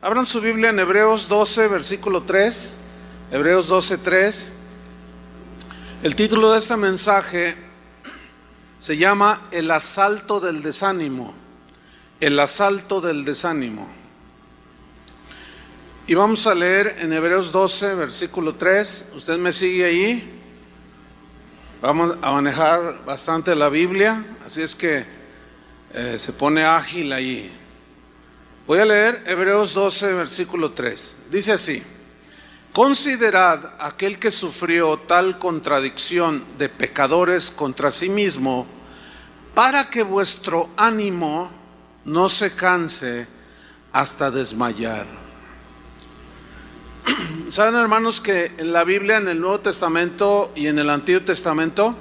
Abran su Biblia en Hebreos 12, versículo 3. Hebreos 12, 3. El título de este mensaje se llama El asalto del desánimo. El asalto del desánimo. Y vamos a leer en Hebreos 12, versículo 3. Usted me sigue ahí. Vamos a manejar bastante la Biblia, así es que se pone ágil ahí. Voy a leer Hebreos 12, versículo 3. Dice así: considerad aquel que sufrió tal contradicción de pecadores contra sí mismo, para que vuestro ánimo no se canse hasta desmayar. ¿Saben, hermanos, que en la Biblia, en el Nuevo Testamento y en el Antiguo Testamento,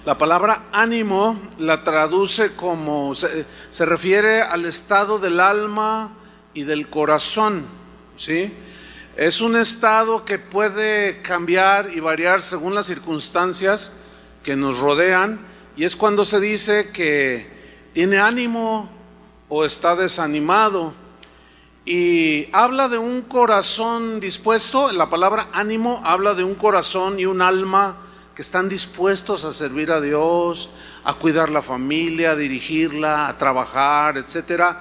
la palabra ánimo la traduce como, se refiere al estado del alma y del corazón, ¿sí? Es un estado que puede cambiar y variar según las circunstancias que nos rodean, y es cuando se dice que tiene ánimo o está desanimado. Y habla de un corazón dispuesto. La palabra ánimo habla de un corazón y un alma que están dispuestos a servir a Dios, a cuidar la familia, a dirigirla, a trabajar, etcétera.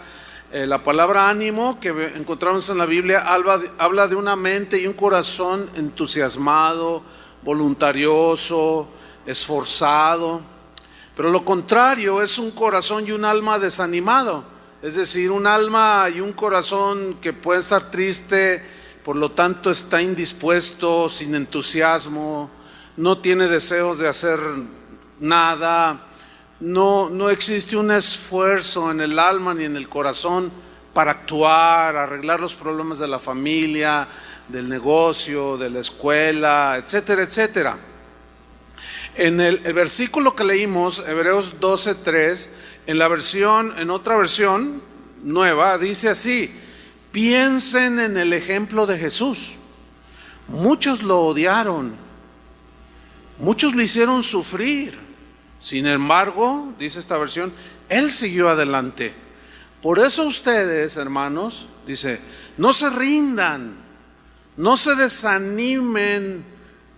La palabra ánimo que encontramos en la Biblia habla de una mente y un corazón entusiasmado, voluntarioso, esforzado. Pero lo contrario es un corazón y un alma desanimado. Es decir, un alma y un corazón que puede estar triste, por lo tanto está indispuesto, sin entusiasmo, no tiene deseos de hacer nada, no existe un esfuerzo en el alma ni en el corazón para actuar, arreglar los problemas de la familia, del negocio, de la escuela, etcétera, etcétera. En el versículo que leímos, Hebreos 12:3, en otra versión nueva, dice así: piensen en el ejemplo de Jesús. Muchos lo odiaron, muchos lo hicieron sufrir. Sin embargo, dice esta versión, Él siguió adelante. Por eso ustedes, hermanos, dice, no se rindan, no se desanimen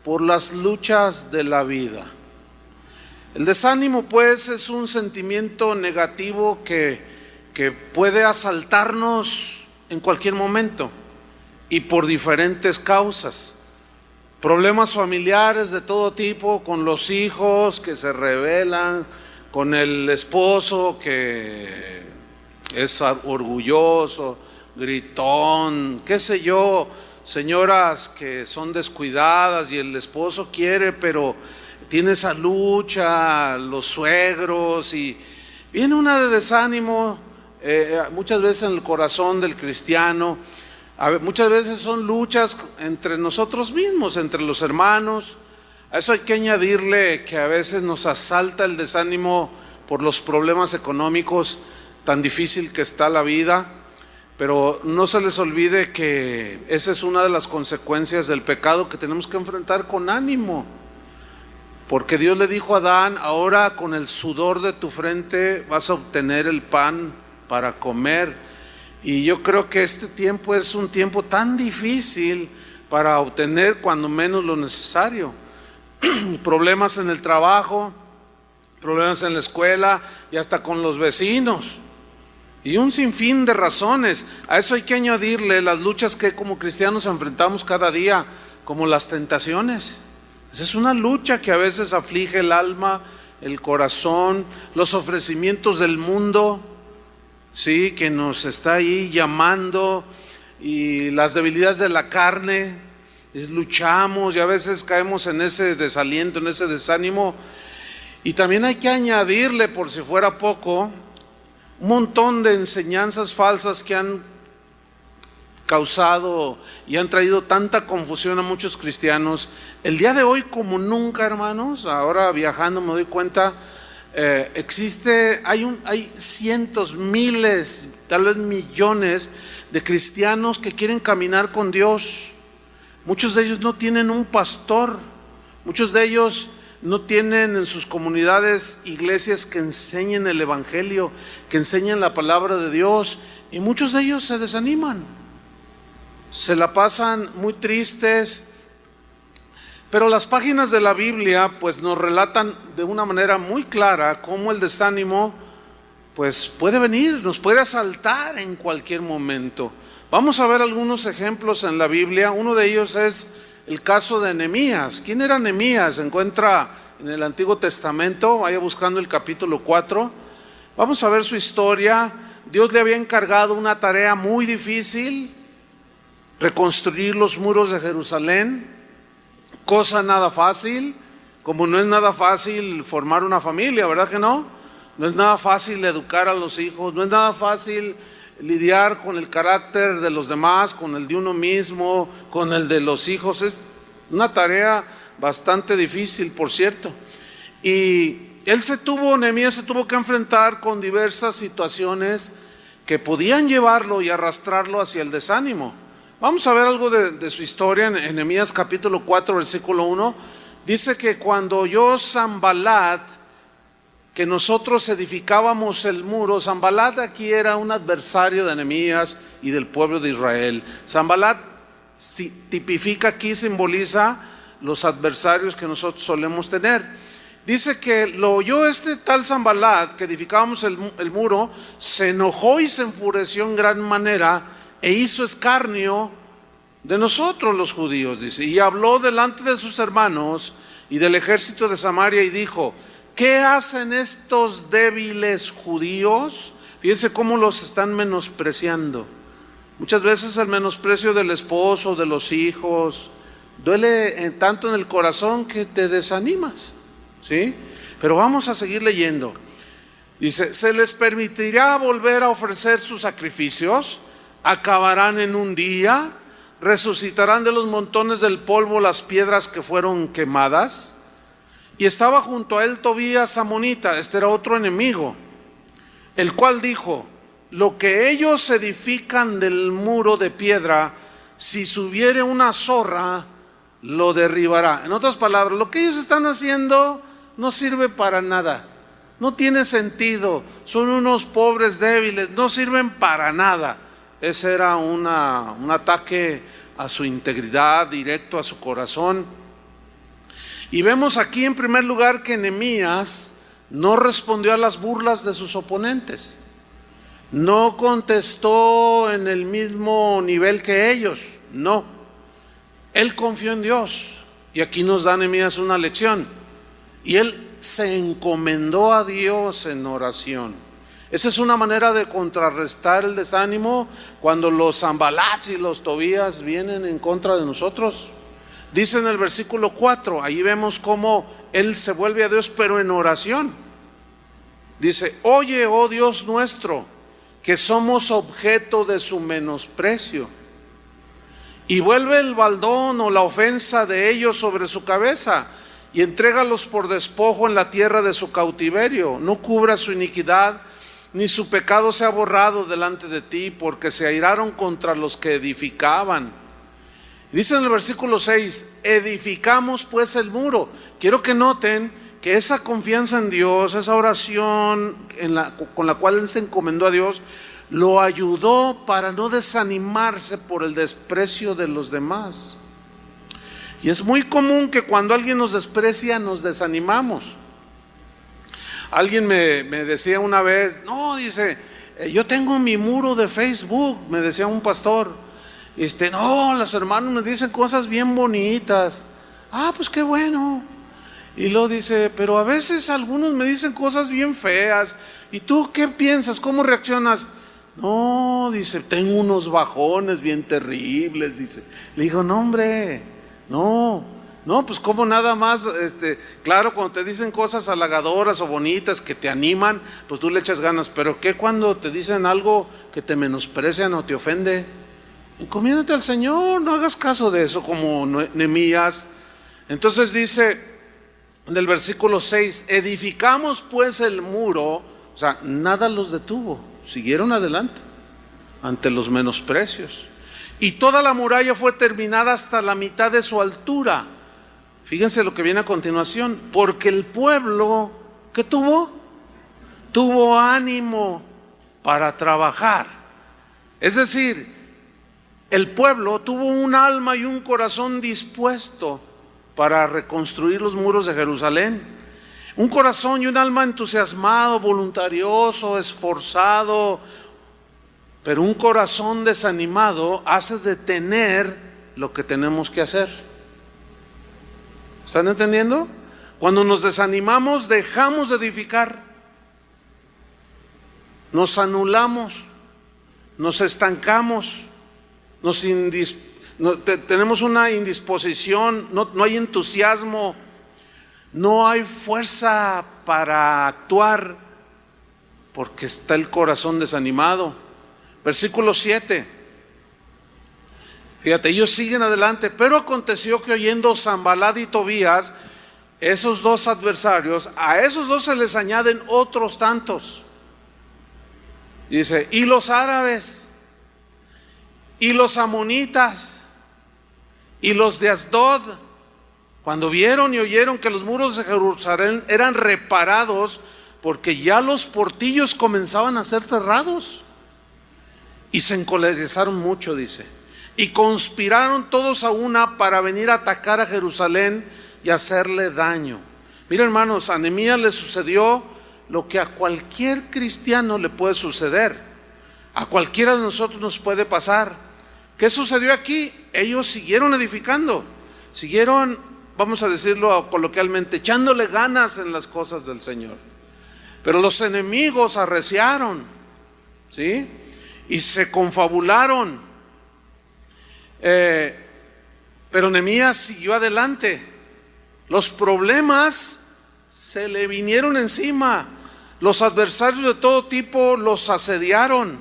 por las luchas de la vida. El desánimo, pues, es un sentimiento negativo que puede asaltarnos en cualquier momento y por diferentes causas. Problemas familiares de todo tipo, con los hijos que se rebelan, con el esposo que es orgulloso, gritón, qué sé yo, señoras que son descuidadas y el esposo quiere, pero tiene esa lucha, los suegros, y viene una de desánimo, muchas veces en el corazón del cristiano. Muchas veces son luchas entre nosotros mismos, entre los hermanos. A eso hay que añadirle que a veces nos asalta el desánimo por los problemas económicos, tan difícil que está la vida. Pero no se les olvide que esa es una de las consecuencias del pecado que tenemos que enfrentar con ánimo. Porque Dios le dijo a Adán: ahora con el sudor de tu frente vas a obtener el pan para comer. Y yo creo que este tiempo es un tiempo tan difícil para obtener cuando menos lo necesario. Problemas en el trabajo, problemas en la escuela y hasta con los vecinos. Y un sinfín de razones. A eso hay que añadirle las luchas que como cristianos enfrentamos cada día, como las tentaciones. Esa es una lucha que a veces aflige el alma, el corazón, los ofrecimientos del mundo, sí, que nos está ahí llamando, y las debilidades de la carne. Luchamos y a veces caemos en ese desaliento, en ese desánimo. Y también hay que añadirle, por si fuera poco, un montón de enseñanzas falsas que han causado y han traído tanta confusión a muchos cristianos. El día de hoy, como nunca, hermanos, ahora viajando me doy cuenta, hay cientos, miles, tal vez millones de cristianos que quieren caminar con Dios. Muchos de ellos no tienen un pastor, muchos de ellos no tienen en sus comunidades iglesias que enseñen el evangelio, que enseñen la palabra de Dios, y muchos de ellos se desaniman, se la pasan muy tristes. Pero las páginas de la Biblia pues nos relatan de una manera muy clara cómo el desánimo pues puede venir, nos puede asaltar en cualquier momento. Vamos a ver algunos ejemplos en la Biblia. Uno de ellos es el caso de Nehemías. ¿Quién era Nehemías? Se encuentra en el Antiguo Testamento, vaya buscando el capítulo 4. Vamos a ver su historia. Dios le había encargado una tarea muy difícil, reconstruir los muros de Jerusalén, cosa nada fácil, como no es nada fácil formar una familia, ¿verdad que no? No es nada fácil educar a los hijos, no es nada fácil lidiar con el carácter de los demás, con el de uno mismo, con el de los hijos. Es una tarea bastante difícil, por cierto. Y Nehemías se tuvo que enfrentar con diversas situaciones que podían llevarlo y arrastrarlo hacia el desánimo. Vamos a ver algo de su historia en Nehemías capítulo 4, versículo 1. Dice que cuando oyó Sanbalat que nosotros edificábamos el muro, Sanbalat aquí era un adversario de Nehemías y del pueblo de Israel. Sanbalat tipifica aquí, simboliza los adversarios que nosotros solemos tener. Dice que lo oyó este tal Sanbalat, que edificábamos el muro, se enojó y se enfureció en gran manera e hizo escarnio de nosotros los judíos, dice, y habló delante de sus hermanos y del ejército de Samaria y dijo: ¿qué hacen estos débiles judíos? Fíjense cómo los están menospreciando. Muchas veces el menosprecio del esposo, de los hijos, duele tanto en el corazón que te desanimas, ¿sí? Pero vamos a seguir leyendo. Dice: ¿se les permitirá volver a ofrecer sus sacrificios? ¿Acabarán en un día? ¿Resucitarán de los montones del polvo las piedras que fueron quemadas? Y estaba junto a él Tobías amonita, este era otro enemigo, el cual dijo: lo que ellos edifican del muro de piedra, si subiere una zorra, lo derribará. En otras palabras, lo que ellos están haciendo no sirve para nada, no tiene sentido, son unos pobres débiles, no sirven para nada. Ese era un ataque a su integridad, directo a su corazón. Y vemos aquí en primer lugar que Nehemías no respondió a las burlas de sus oponentes, no contestó en el mismo nivel que ellos, no. Él confió en Dios, y aquí nos da Nehemías una lección, y él se encomendó a Dios en oración. Esa es una manera de contrarrestar el desánimo cuando los Sanbalats y los Tobías vienen en contra de nosotros. Dice en el versículo 4, ahí vemos cómo él se vuelve a Dios, pero en oración. Dice: oye, oh Dios nuestro, que somos objeto de su menosprecio, y vuelve el baldón o la ofensa de ellos sobre su cabeza, y entrégalos por despojo en la tierra de su cautiverio. No cubra su iniquidad, ni su pecado sea borrado delante de ti, porque se airaron contra los que edificaban. Dice en el versículo 6: edificamos pues el muro. Quiero que noten que esa confianza en Dios, esa oración con la cual él se encomendó a Dios, lo ayudó para no desanimarse por el desprecio de los demás. Y es muy común que cuando alguien nos desprecia nos desanimamos. Alguien me decía una vez: no, dice, yo tengo mi muro de Facebook, me decía un pastor. No, los hermanos me dicen cosas bien bonitas. Ah, pues qué bueno. Y luego dice: pero a veces algunos me dicen cosas bien feas. ¿Y tú qué piensas? ¿Cómo reaccionas? No, dice, tengo unos bajones bien terribles, dice. Le digo: no, hombre, no, pues como nada más, claro, cuando te dicen cosas halagadoras o bonitas que te animan, pues tú le echas ganas. Pero ¿qué cuando te dicen algo que te menosprecian o te ofende? Encomiéndate al Señor, no hagas caso de eso como Nehemías. Entonces dice en el versículo 6: edificamos pues el muro. O sea, nada los detuvo, siguieron adelante ante los menosprecios. Y toda la muralla fue terminada hasta la mitad de su altura. Fíjense lo que viene a continuación: porque el pueblo, ¿qué tuvo? Tuvo ánimo para trabajar. Es decir, el pueblo tuvo un alma y un corazón dispuesto para reconstruir los muros de Jerusalén. Un corazón y un alma entusiasmado, voluntarioso, esforzado, pero un corazón desanimado hace detener lo que tenemos que hacer. ¿Están entendiendo? Cuando nos desanimamos, dejamos de edificar, nos anulamos, nos estancamos, tenemos una indisposición, no hay entusiasmo, no hay fuerza para actuar, porque está el corazón desanimado. Versículo 7. Fíjate, ellos siguen adelante. Pero aconteció que oyendo Sanbalat y Tobías, esos dos adversarios, a esos dos se les añaden otros tantos. Dice, y los árabes, y los amonitas, y los de Asdod, cuando vieron y oyeron que los muros de Jerusalén eran reparados, porque ya los portillos comenzaban a ser cerrados, y se encolerizaron mucho, dice, y conspiraron todos a una para venir a atacar a Jerusalén y hacerle daño. Miren, hermanos, a Nehemías le sucedió lo que a cualquier cristiano le puede suceder, a cualquiera de nosotros nos puede pasar. ¿Qué sucedió aquí? Ellos siguieron edificando, siguieron, vamos a decirlo coloquialmente, echándole ganas en las cosas del Señor. Pero los enemigos arreciaron, ¿sí? Y se confabularon. Pero Nehemías siguió adelante. Los problemas se le vinieron encima. Los adversarios de todo tipo los asediaron.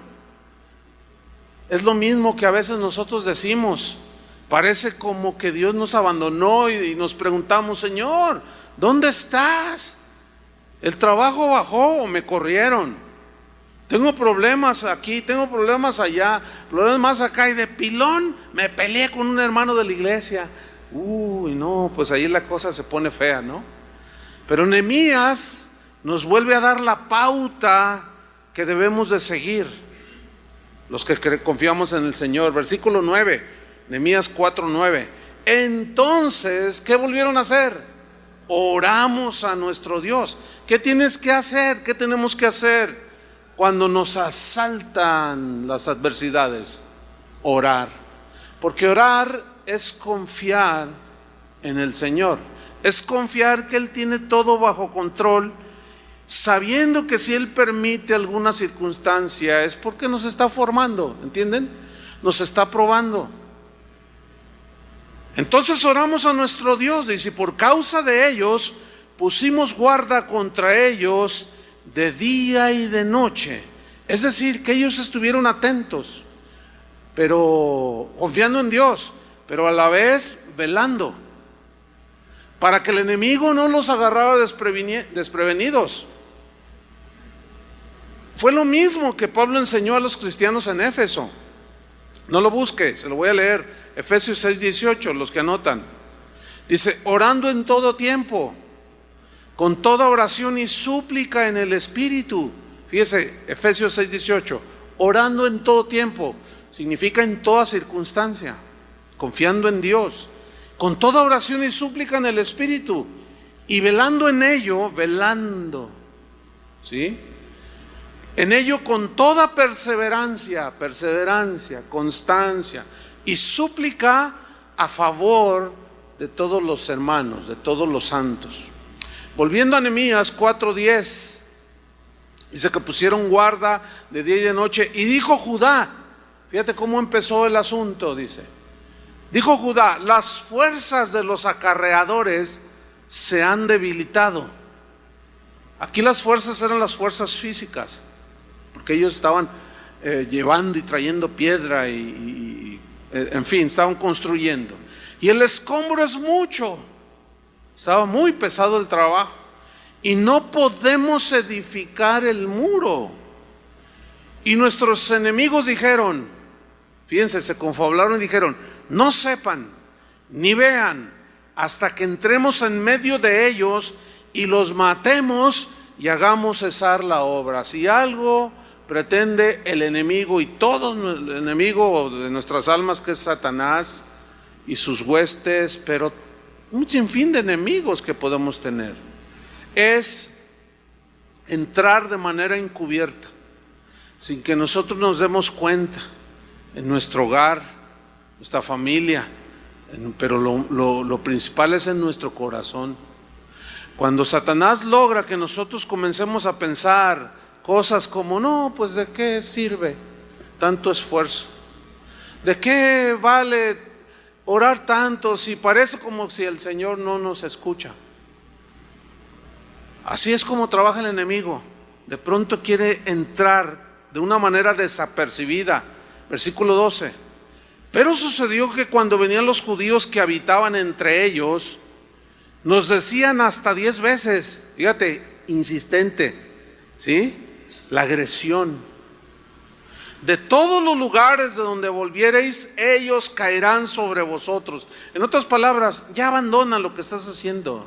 Es lo mismo que a veces nosotros decimos. Parece como que Dios nos abandonó y nos preguntamos, Señor, ¿dónde estás? ¿El trabajo bajó o me corrieron? Tengo problemas aquí, tengo problemas allá, problemas más acá, y de pilón me peleé con un hermano de la iglesia. Uy, no, pues ahí la cosa se pone fea, ¿no? Pero Nehemías nos vuelve a dar la pauta que debemos de seguir, los que confiamos en el Señor. Versículo 9, Nehemías 4:9. Entonces, ¿qué volvieron a hacer? Oramos a nuestro Dios. ¿Qué tienes que hacer? ¿Qué tenemos que hacer cuando nos asaltan las adversidades? Orar. Porque orar es confiar en el Señor. Es confiar que Él tiene todo bajo control, sabiendo que si Él permite alguna circunstancia es porque nos está formando, ¿entienden? Nos está probando. Entonces oramos a nuestro Dios, dice, y por causa de ellos pusimos guarda contra ellos de día y de noche. Es decir, que ellos estuvieron atentos, pero confiando en Dios, pero a la vez velando, para que el enemigo no los agarrara desprevenidos. Fue lo mismo que Pablo enseñó a los cristianos en Éfeso. No lo busque, se lo voy a leer. Efesios 6:18, los que anotan. Dice, orando en todo tiempo, con toda oración y súplica en el Espíritu. Fíjese, Efesios 6:18, orando en todo tiempo, significa en toda circunstancia, confiando en Dios, con toda oración y súplica en el Espíritu, y velando en ello, ¿sí? En ello con toda perseverancia, constancia y súplica a favor de todos los hermanos, de todos los santos. Volviendo a Nehemías 4:10, dice que pusieron guarda de día y de noche, y dijo Judá, fíjate cómo empezó el asunto, dice, dijo Judá, las fuerzas de los acarreadores se han debilitado. Aquí las fuerzas eran las fuerzas físicas, porque ellos estaban llevando y trayendo piedra en fin, estaban construyendo. Y el escombro es mucho, estaba muy pesado el trabajo, y no podemos edificar el muro. Y nuestros enemigos dijeron, fíjense, se confabularon y dijeron, no sepan ni vean hasta que entremos en medio de ellos y los matemos y hagamos cesar la obra. Si algo pretende el enemigo y todo el enemigo de nuestras almas, que es Satanás y sus huestes, pero un sinfín de enemigos que podemos tener, es entrar de manera encubierta, sin que nosotros nos demos cuenta, en nuestro hogar, nuestra familia, pero lo principal es en nuestro corazón. Cuando Satanás logra que nosotros comencemos a pensar cosas como, no, pues ¿de qué sirve tanto esfuerzo? ¿De qué vale orar tanto si parece como si el Señor no nos escucha? Así es como trabaja el enemigo. De pronto quiere entrar de una manera desapercibida. Versículo 12. Pero sucedió que cuando venían los judíos que habitaban entre ellos, nos decían hasta 10 veces, fíjate, insistente, ¿sí? La agresión: de todos los lugares de donde volviereis, ellos caerán sobre vosotros. En otras palabras, ya abandona lo que estás haciendo.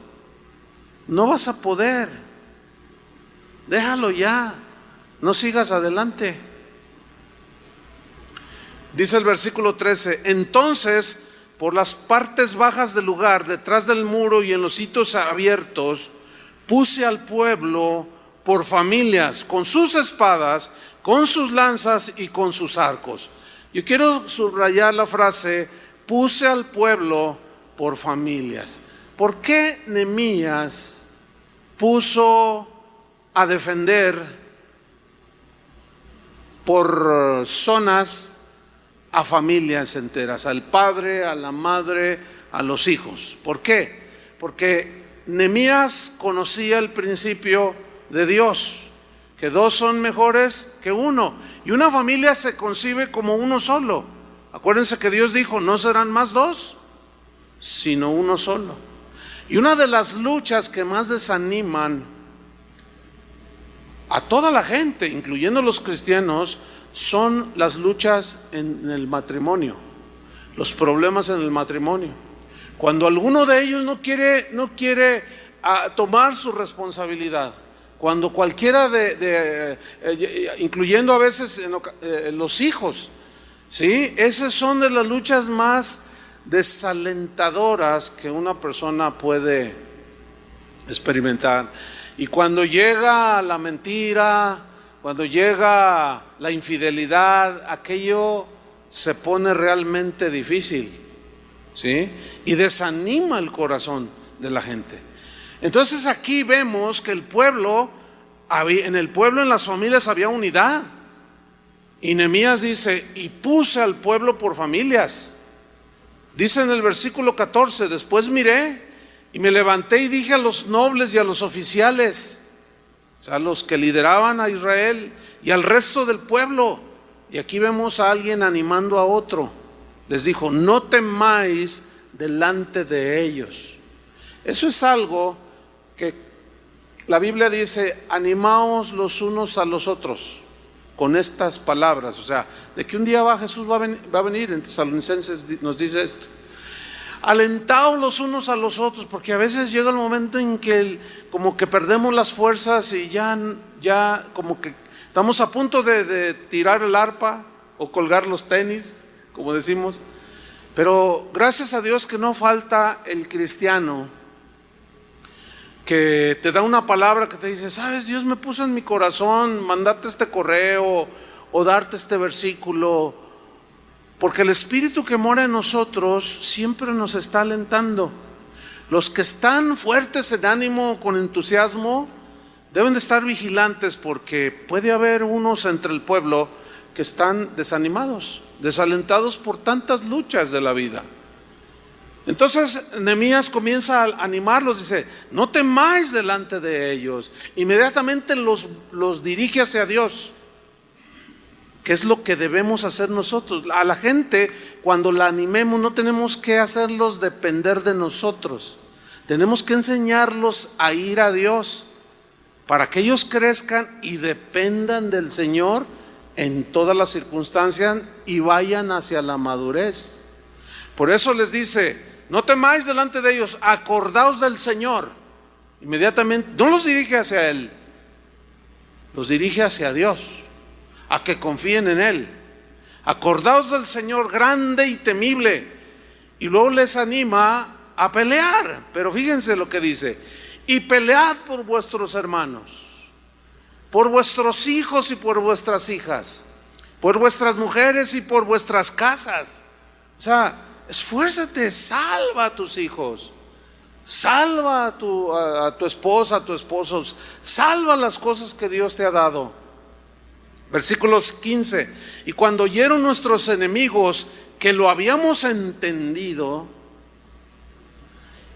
No vas a poder. Déjalo ya. No sigas adelante. Dice el versículo 13: entonces, por las partes bajas del lugar, detrás del muro y en los sitios abiertos, puse al pueblo por familias, con sus espadas, con sus lanzas y con sus arcos. Yo quiero subrayar la frase: puse al pueblo por familias. ¿Por qué Nehemías puso a defender por zonas a familias enteras, al padre, a la madre, a los hijos? ¿Por qué? Porque Nehemías conocía el principio de Dios, que dos son mejores que uno, y una familia se concibe como uno solo. Acuérdense que Dios dijo: no serán más dos, sino uno solo. Y una de las luchas que más desaniman a toda la gente, incluyendo los cristianos, son las luchas en el matrimonio, los problemas en el matrimonio. Cuando alguno de ellos no quiere tomar su responsabilidad, cuando cualquiera incluyendo a veces los hijos, ¿sí? Esas son de las luchas más desalentadoras que una persona puede experimentar. Y cuando llega la mentira, cuando llega la infidelidad, aquello se pone realmente difícil, ¿sí? Y desanima el corazón de la gente. Entonces aquí vemos que en el pueblo, en las familias había unidad. Y Nehemías dice: y puse al pueblo por familias. Dice en el versículo 14: después miré y me levanté y dije a los nobles y a los oficiales, o sea, los que lideraban a Israel, y al resto del pueblo. Y aquí vemos a alguien animando a otro. Les dijo: no temáis delante de ellos. Eso es algo que la Biblia dice: animaos los unos a los otros con estas palabras. O sea, de que un día Jesús va a venir. En Tesalonicenses nos dice esto: alentaos los unos a los otros, porque a veces llega el momento en que como que perdemos las fuerzas y ya como que estamos a punto de tirar el arpa o colgar los tenis, como decimos. Pero gracias a Dios que no falta el cristiano que te da una palabra, que te dice: sabes, Dios me puso en mi corazón mandarte este correo o darte este versículo, porque el Espíritu que mora en nosotros siempre nos está alentando. Los que están fuertes en ánimo, con entusiasmo, deben de estar vigilantes, porque puede haber unos entre el pueblo que están desanimados, desalentados por tantas luchas de la vida. Entonces Nehemías comienza a animarlos, dice: no temáis delante de ellos. Inmediatamente los dirige hacia Dios, que es lo que debemos hacer nosotros. A la gente, cuando la animemos, no tenemos que hacerlos depender de nosotros. Tenemos que enseñarlos a ir a Dios, para que ellos crezcan y dependan del Señor en todas las circunstancias y vayan hacia la madurez. Por eso les dice: no temáis delante de ellos, acordaos del Señor. Inmediatamente no los dirige hacia Él, los dirige hacia Dios. a que confíen en Él. Acordaos del Señor grande y temible. Y luego les anima a pelear. Pero fíjense lo que dice: y pelead por vuestros hermanos, por vuestros hijos y por vuestras hijas, por vuestras mujeres y por vuestras casas. O sea, esfuérzate, salva a tus hijos, salva a tu esposa, a tu esposo, salva las cosas que Dios te ha dado. Versículos 15: y cuando oyeron nuestros enemigos que lo habíamos entendido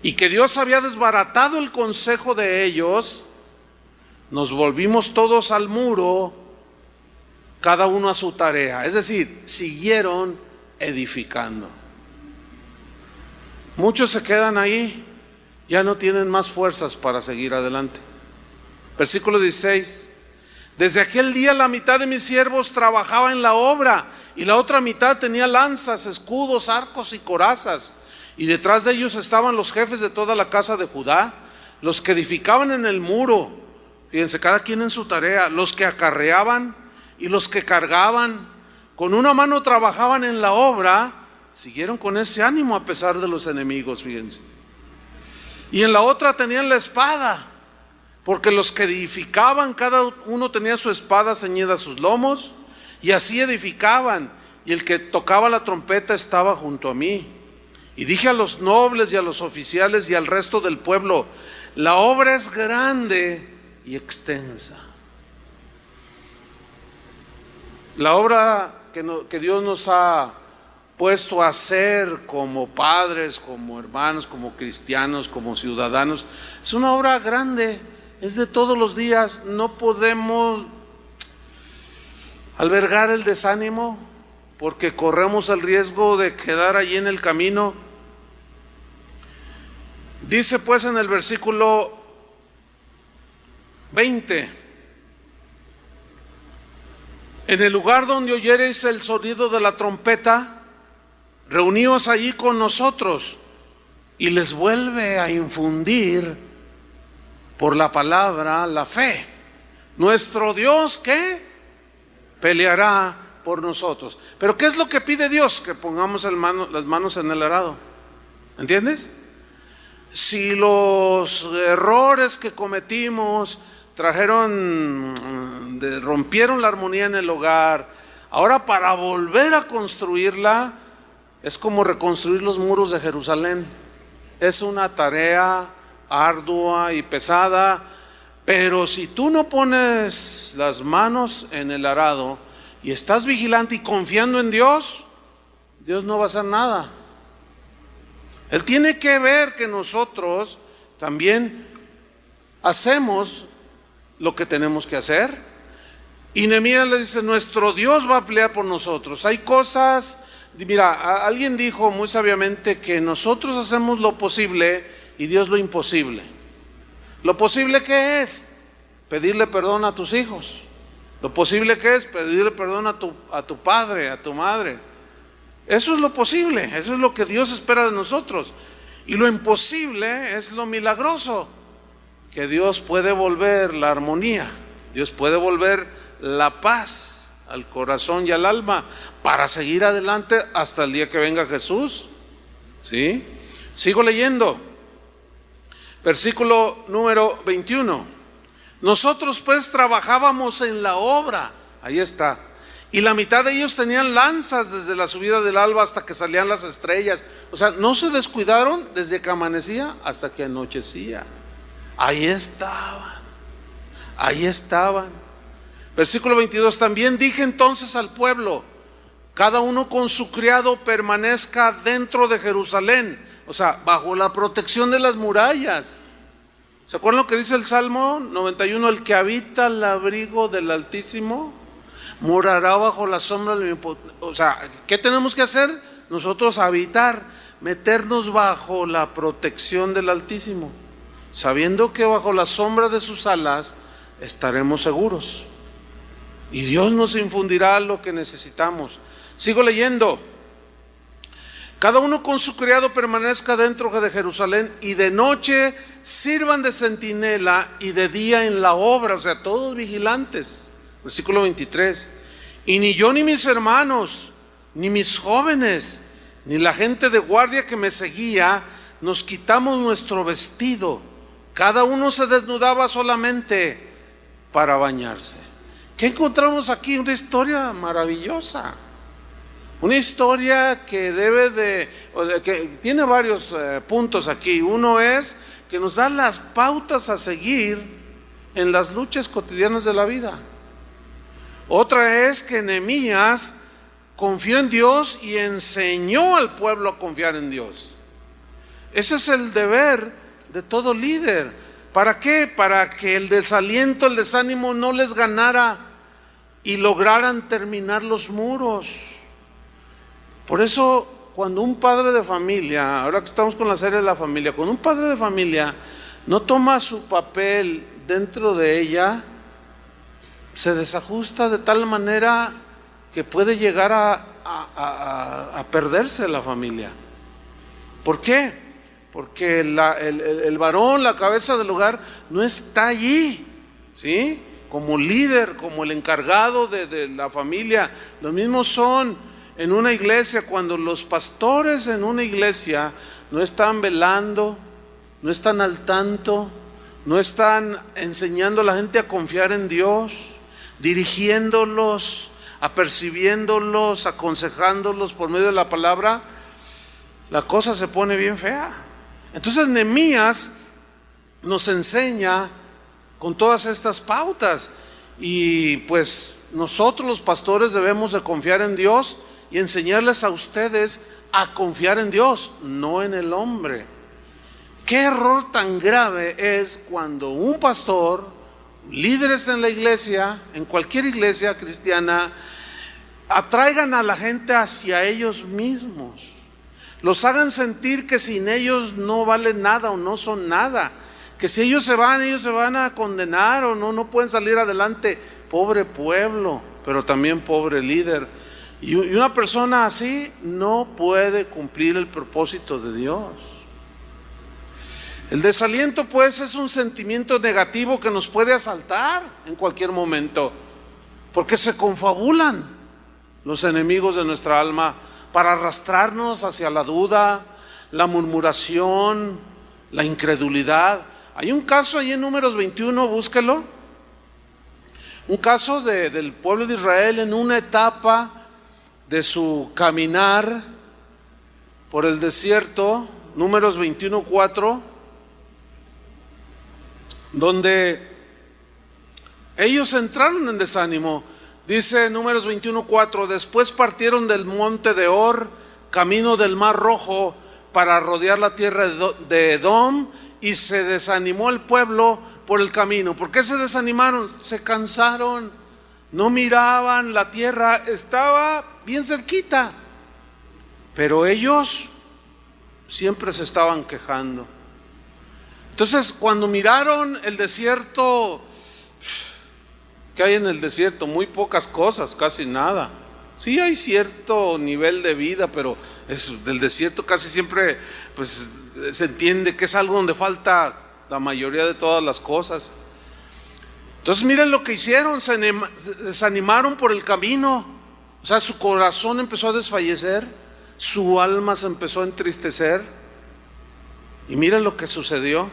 y que Dios había desbaratado el consejo de ellos, nos volvimos todos al muro, cada uno a su tarea. Es decir, siguieron edificando. Muchos se quedan ahí, ya no tienen más fuerzas para seguir adelante. Versículo 16: desde aquel día la mitad de mis siervos trabajaba en la obra, y la otra mitad tenía lanzas, escudos, arcos y corazas. Y detrás de ellos estaban los jefes de toda la casa de Judá, los que edificaban en el muro. Fíjense, cada quien en su tarea. Los que acarreaban y los que cargaban, con una mano trabajaban en la obra. Siguieron con ese ánimo a pesar de los enemigos, fíjense. Y en la otra tenían la espada, porque los que edificaban, cada uno tenía su espada ceñida a sus lomos, y así edificaban. Y el que tocaba la trompeta estaba junto a mí. Y dije a los nobles y a los oficiales y al resto del pueblo: la obra es grande y extensa. La obra que Dios nos ha puesto a hacer como padres, como hermanos, como cristianos, como ciudadanos, es una obra grande, es de todos los días. No podemos albergar el desánimo, porque corremos el riesgo de quedar allí en el camino. Dice pues en el versículo 20: en el lugar donde oyereis el sonido de la trompeta, reuníos allí con nosotros. Y les vuelve a infundir por la palabra la fe. Nuestro Dios, ¿qué? Peleará por nosotros. Pero ¿qué es lo que pide Dios? Que pongamos las manos en el arado. ¿Entiendes? Si los errores que cometimos rompieron la armonía en el hogar, ahora para volver a construirla es como reconstruir los muros de Jerusalén. Es una tarea ardua y pesada, pero si tú no pones las manos en el arado y estás vigilante y confiando en Dios, Dios no va a hacer nada. Él tiene que ver que nosotros también hacemos lo que tenemos que hacer. Y Nehemías le dice: nuestro Dios va a pelear por nosotros. Hay cosas, mira, alguien dijo muy sabiamente que nosotros hacemos lo posible y Dios lo imposible. Lo posible que es pedirle perdón a tus hijos. Lo posible que es pedirle perdón a tu padre, a tu madre. Eso es lo posible, eso es lo que Dios espera de nosotros. Y lo imposible es lo milagroso, que Dios puede volver la armonía, Dios puede volver la paz al corazón y al alma para seguir adelante hasta el día que venga Jesús. ¿Sí? Sigo leyendo. Versículo número 21. Nosotros pues trabajábamos en la obra, ahí está. Y la mitad de ellos tenían lanzas desde la subida del alba hasta que salían las estrellas. O sea, no se descuidaron desde que amanecía hasta que anochecía. Ahí estaban, ahí estaban. Versículo 22. También dije entonces al pueblo: cada uno con su criado permanezca dentro de Jerusalén. O sea, bajo la protección de las murallas. ¿Se acuerdan lo que dice el Salmo 91? El que habita al abrigo del Altísimo morará bajo la sombra del Omnipotente. O sea, ¿qué tenemos que hacer? Nosotros habitar, meternos bajo la protección del Altísimo, sabiendo que bajo la sombra de sus alas estaremos seguros. Y Dios nos infundirá lo que necesitamos. Sigo leyendo. Cada uno con su criado permanezca dentro de Jerusalén, y de noche sirvan de centinela y de día en la obra. O sea, todos vigilantes. Versículo 23. Y ni yo ni mis hermanos, ni mis jóvenes, ni la gente de guardia que me seguía, nos quitamos nuestro vestido. Cada uno se desnudaba solamente para bañarse. ¿Qué encontramos aquí? Una historia maravillosa. Una historia que que tiene varios puntos aquí. Uno es que nos da las pautas a seguir en las luchas cotidianas de la vida. Otra es que Nehemías confió en Dios y enseñó al pueblo a confiar en Dios. Ese es el deber de todo líder. ¿Para qué? Para que el desaliento, el desánimo no les ganara y lograran terminar los muros. Por eso, cuando un padre de familia, ahora que estamos con la serie de la familia, cuando un padre de familia no toma su papel dentro de ella, se desajusta de tal manera que puede llegar a perderse la familia. ¿Por qué? Porque el varón, la cabeza del hogar, no está allí, ¿sí? Como líder, como el encargado de la familia. Los mismos son en una iglesia, cuando los pastores en una iglesia no están velando, no están al tanto, no están enseñando a la gente a confiar en Dios, dirigiéndolos, apercibiéndolos, aconsejándolos por medio de la palabra, la cosa se pone bien fea. Entonces Nehemías nos enseña con todas estas pautas, y pues nosotros los pastores debemos de confiar en Dios y enseñarles a ustedes a confiar en Dios, no en el hombre. Qué error tan grave es cuando un pastor, líderes en la iglesia, en cualquier iglesia cristiana, atraigan a la gente hacia ellos mismos, los hagan sentir que sin ellos no valen nada o no son nada, que si ellos se van a condenar o no pueden salir adelante. Pobre pueblo, pero también pobre líder. Y una persona así no puede cumplir el propósito de Dios. El desaliento pues es un sentimiento negativo que nos puede asaltar en cualquier momento, porque se confabulan los enemigos de nuestra alma para arrastrarnos hacia la duda, la murmuración, la incredulidad. Hay un caso ahí en Números 21, búsquelo. Un caso del pueblo de Israel en una etapa de su caminar por el desierto, Números 21:4, donde ellos entraron en desánimo. Dice Números 21:4: después partieron del monte de Or, camino del Mar Rojo, para rodear la tierra de Edom, y se desanimó el pueblo por el camino. ¿Por qué se desanimaron? Se cansaron, no miraban, la tierra estaba bien cerquita, pero ellos siempre se estaban quejando. Entonces, cuando miraron el desierto, ¿qué hay en el desierto? Muy pocas cosas, casi nada. Sí hay cierto nivel de vida, pero del desierto casi siempre pues se entiende que es algo donde falta la mayoría de todas las cosas. Entonces miren lo que hicieron, se desanimaron por el camino. O sea, su corazón empezó a desfallecer, su alma se empezó a entristecer. Y miren lo que sucedió.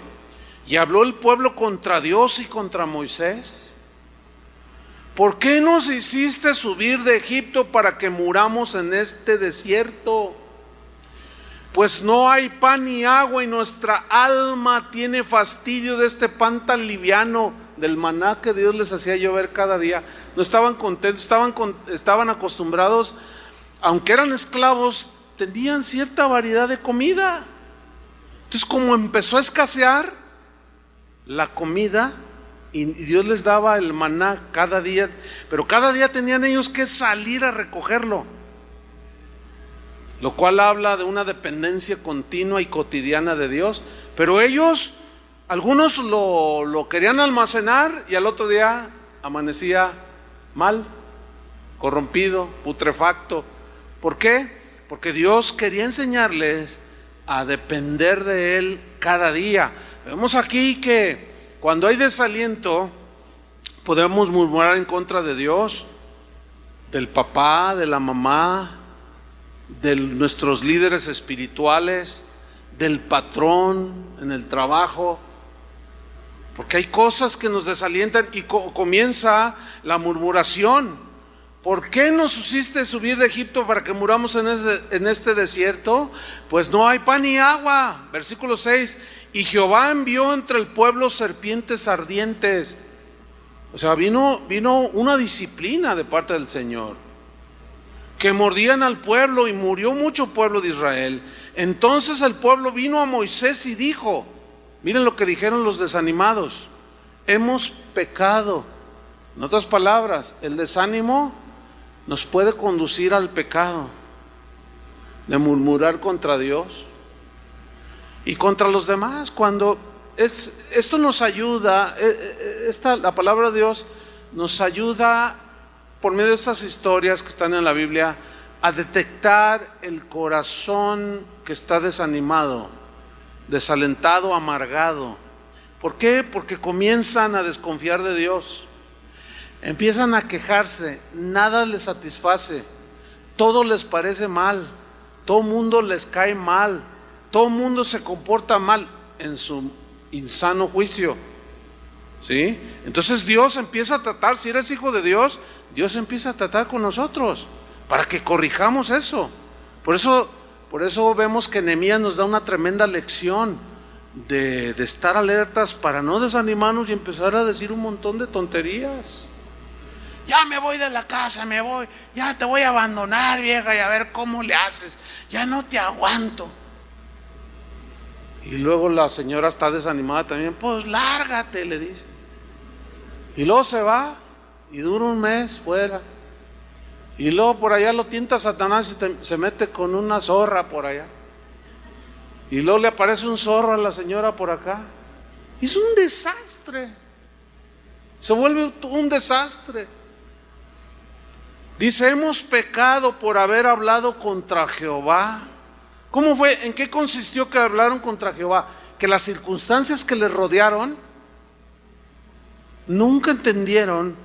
Y habló el pueblo contra Dios y contra Moisés: ¿por qué nos hiciste subir de Egipto para que muramos en este desierto? Pues no hay pan ni agua, y nuestra alma tiene fastidio de este pan tan liviano, del maná que Dios les hacía llover cada día. No estaban contentos, estaban acostumbrados, aunque eran esclavos, tenían cierta variedad de comida. Entonces, como empezó a escasear la comida, y Dios les daba el maná cada día, pero cada día tenían ellos que salir a recogerlo, lo cual habla de una dependencia continua y cotidiana de Dios. Pero ellos, algunos lo querían almacenar, y al otro día amanecía mal, corrompido, putrefacto. ¿Por qué? Porque Dios quería enseñarles a depender de Él cada día. Vemos aquí que cuando hay desaliento podemos murmurar en contra de Dios, del papá, de la mamá, de nuestros líderes espirituales, del patrón en el trabajo, porque hay cosas que nos desalientan y comienza la murmuración. ¿Por qué nos hiciste subir de Egipto para que muramos en este desierto? Pues no hay pan ni agua. Versículo 6, y Jehová envió entre el pueblo serpientes ardientes. O sea, vino una disciplina de parte del Señor, que mordían al pueblo, y murió mucho pueblo de Israel. Entonces el pueblo vino a Moisés y dijo, miren lo que dijeron los desanimados: hemos pecado. En otras palabras, el desánimo nos puede conducir al pecado de murmurar contra Dios y contra los demás. Cuando esto nos ayuda, la palabra de Dios nos ayuda por medio de estas historias que están en la Biblia a detectar el corazón que está desanimado, desalentado, amargado. ¿Por qué? Porque comienzan a desconfiar de Dios. Empiezan a quejarse, nada les satisface, todo les parece mal, todo mundo les cae mal, todo mundo se comporta mal en su insano juicio, ¿sí? Entonces Dios empieza a tratar, si eres hijo de Dios, Dios empieza a tratar con nosotros para que corrijamos eso. Por eso vemos que Nehemías nos da una tremenda lección de estar alertas para no desanimarnos y empezar a decir un montón de tonterías. Ya me voy de la casa, me voy, ya te voy a abandonar, vieja, y a ver cómo le haces, ya no te aguanto. Y luego la señora está desanimada también, pues lárgate, le dice. Y luego se va y dura un mes fuera. Y luego por allá lo tienta Satanás y se mete con una zorra por allá. Y luego le aparece un zorro a la señora por acá. Es un desastre. Se vuelve un desastre. Dice, hemos pecado por haber hablado contra Jehová. ¿Cómo fue? ¿En qué consistió que hablaron contra Jehová? Que las circunstancias que les rodearon nunca entendieron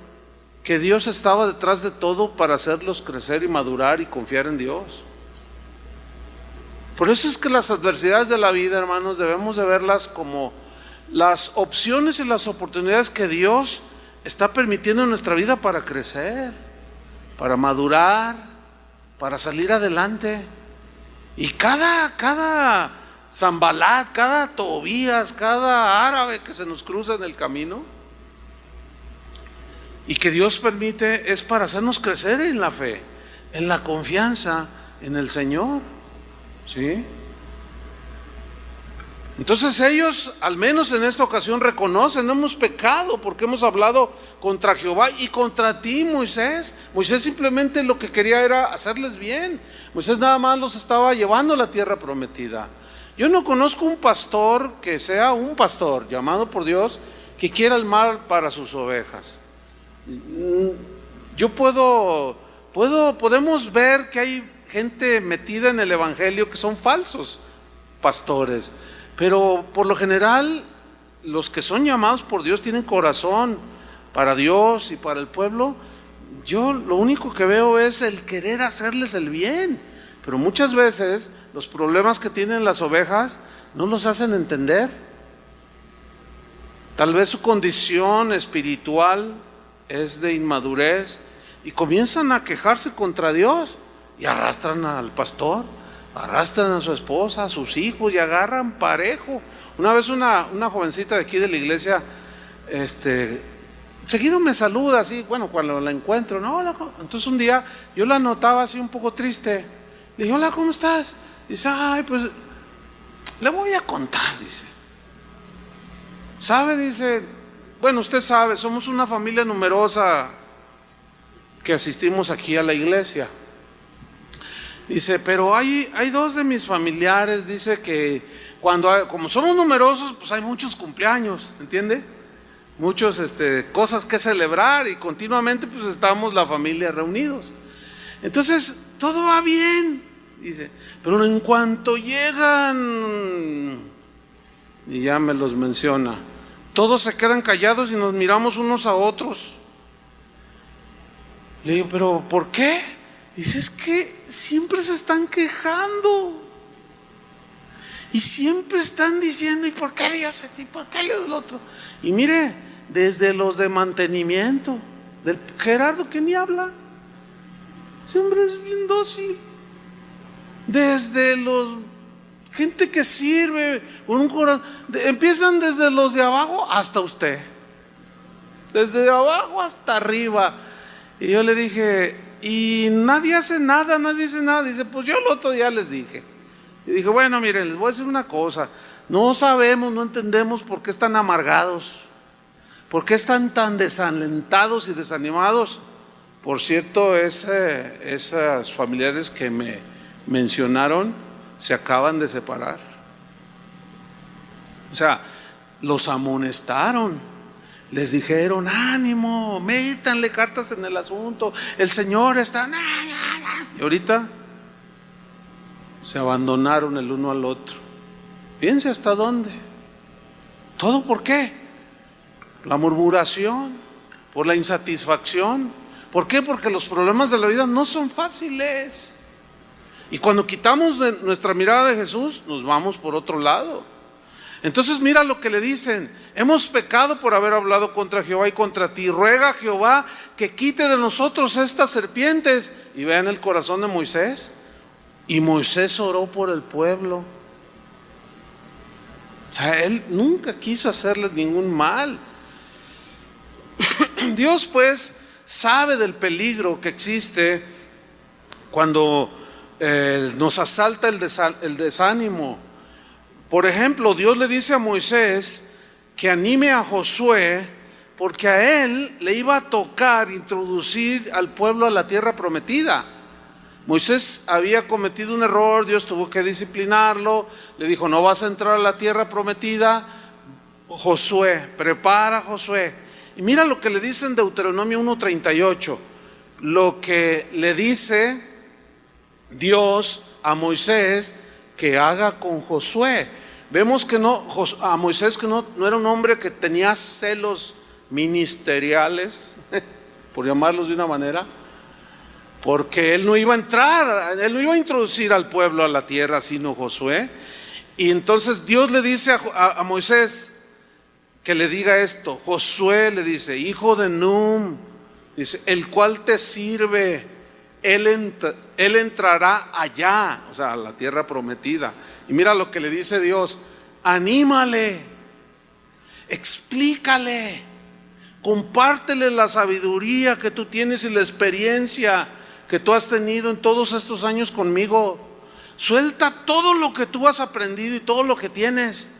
que Dios estaba detrás de todo para hacerlos crecer y madurar y confiar en Dios. Por eso es que las adversidades de la vida, hermanos, debemos de verlas como las opciones y las oportunidades que Dios está permitiendo en nuestra vida para crecer, para madurar, para salir adelante. Y cada Sanbalat, cada Tobías, cada árabe que se nos cruza en el camino y que Dios permite, es para hacernos crecer en la fe, en la confianza en el Señor, ¿sí? Entonces ellos, al menos en esta ocasión, reconocen, no hemos pecado porque hemos hablado contra Jehová y contra ti, Moisés. Moisés simplemente lo que quería era hacerles bien. Moisés nada más los estaba llevando a la tierra prometida. Yo no conozco un pastor que sea un pastor llamado por Dios que quiera el mal para sus ovejas. Podemos ver que hay gente metida en el evangelio que son falsos pastores. Pero por lo general, los que son llamados por Dios tienen corazón para Dios y para el pueblo. Yo lo único que veo es el querer hacerles el bien. Pero muchas veces los problemas que tienen las ovejas no los hacen entender. Tal vez su condición espiritual es de inmadurez y comienzan a quejarse contra Dios y arrastran al pastor, arrastran a su esposa, a sus hijos y agarran parejo. Una vez una jovencita de aquí de la iglesia, seguido me saluda así, bueno, cuando la encuentro, no, hola. Entonces un día yo la notaba así un poco triste. Le dije, hola, ¿cómo estás? Dice, ay, pues le voy a contar, dice. ¿Sabe? Dice, bueno, usted sabe, somos una familia numerosa que asistimos aquí a la iglesia. Dice, pero hay dos de mis familiares, dice que como somos numerosos, pues hay muchos cumpleaños, ¿entiende? Muchos cosas que celebrar y continuamente pues estamos la familia reunidos. Entonces, todo va bien, dice, pero en cuanto llegan, y ya me los menciona, todos se quedan callados y nos miramos unos a otros. Le digo, ¿pero por qué? Dice, es que siempre se están quejando. Y siempre están diciendo, ¿y por qué Dios esto? ¿Y por qué Dios lo otro? Y mire, desde los de mantenimiento, del Gerardo que ni habla, ese hombre es bien dócil. Desde los gente que sirve, un corazón, empiezan desde los de abajo hasta usted. Desde abajo hasta arriba. Y yo le dije, y nadie hace nada, nadie dice nada. Dice, pues yo el otro día les dije. Y dije, bueno, miren, les voy a decir una cosa. No sabemos, no entendemos por qué están amargados, por qué están tan desalentados y desanimados. Por cierto, esas familiares que me mencionaron se acaban de separar. O sea, los amonestaron, les dijeron, ánimo, métanle cartas en el asunto, el Señor está... Y ahorita se abandonaron el uno al otro. Fíjense hasta dónde. ¿Todo por qué? La murmuración, por la insatisfacción. ¿Por qué? Porque los problemas de la vida no son fáciles. Y cuando quitamos nuestra mirada de Jesús, nos vamos por otro lado. Entonces mira lo que le dicen: hemos pecado por haber hablado contra Jehová y contra ti. Ruega a Jehová que quite de nosotros estas serpientes. Y vean el corazón de Moisés. Y Moisés oró por el pueblo. O sea, él nunca quiso hacerles ningún mal. Dios pues sabe del peligro que existe cuando nos asalta el desánimo. Por ejemplo, Dios le dice a Moisés que anime a Josué, porque a él le iba a tocar introducir al pueblo a la tierra prometida. Moisés había cometido un error, Dios tuvo que disciplinarlo, le dijo, no vas a entrar a la tierra prometida. Josué, prepara a Josué. Y mira lo que le dice en Deuteronomio 1:38, lo que le dice Dios a Moisés que haga con Josué. Vemos que a Moisés, que no era un hombre que tenía celos ministeriales, por llamarlos de una manera, porque él no iba a entrar, él no iba a introducir al pueblo a la tierra, sino Josué. Y entonces Dios le dice a Moisés que le diga esto. Josué le dice, hijo de Num, dice, el cual te sirve, él entrará allá, o sea, a la tierra prometida. Y mira lo que le dice Dios: anímale, explícale, compártele la sabiduría que tú tienes y la experiencia que tú has tenido en todos estos años conmigo. Suelta todo lo que tú has aprendido y todo lo que tienes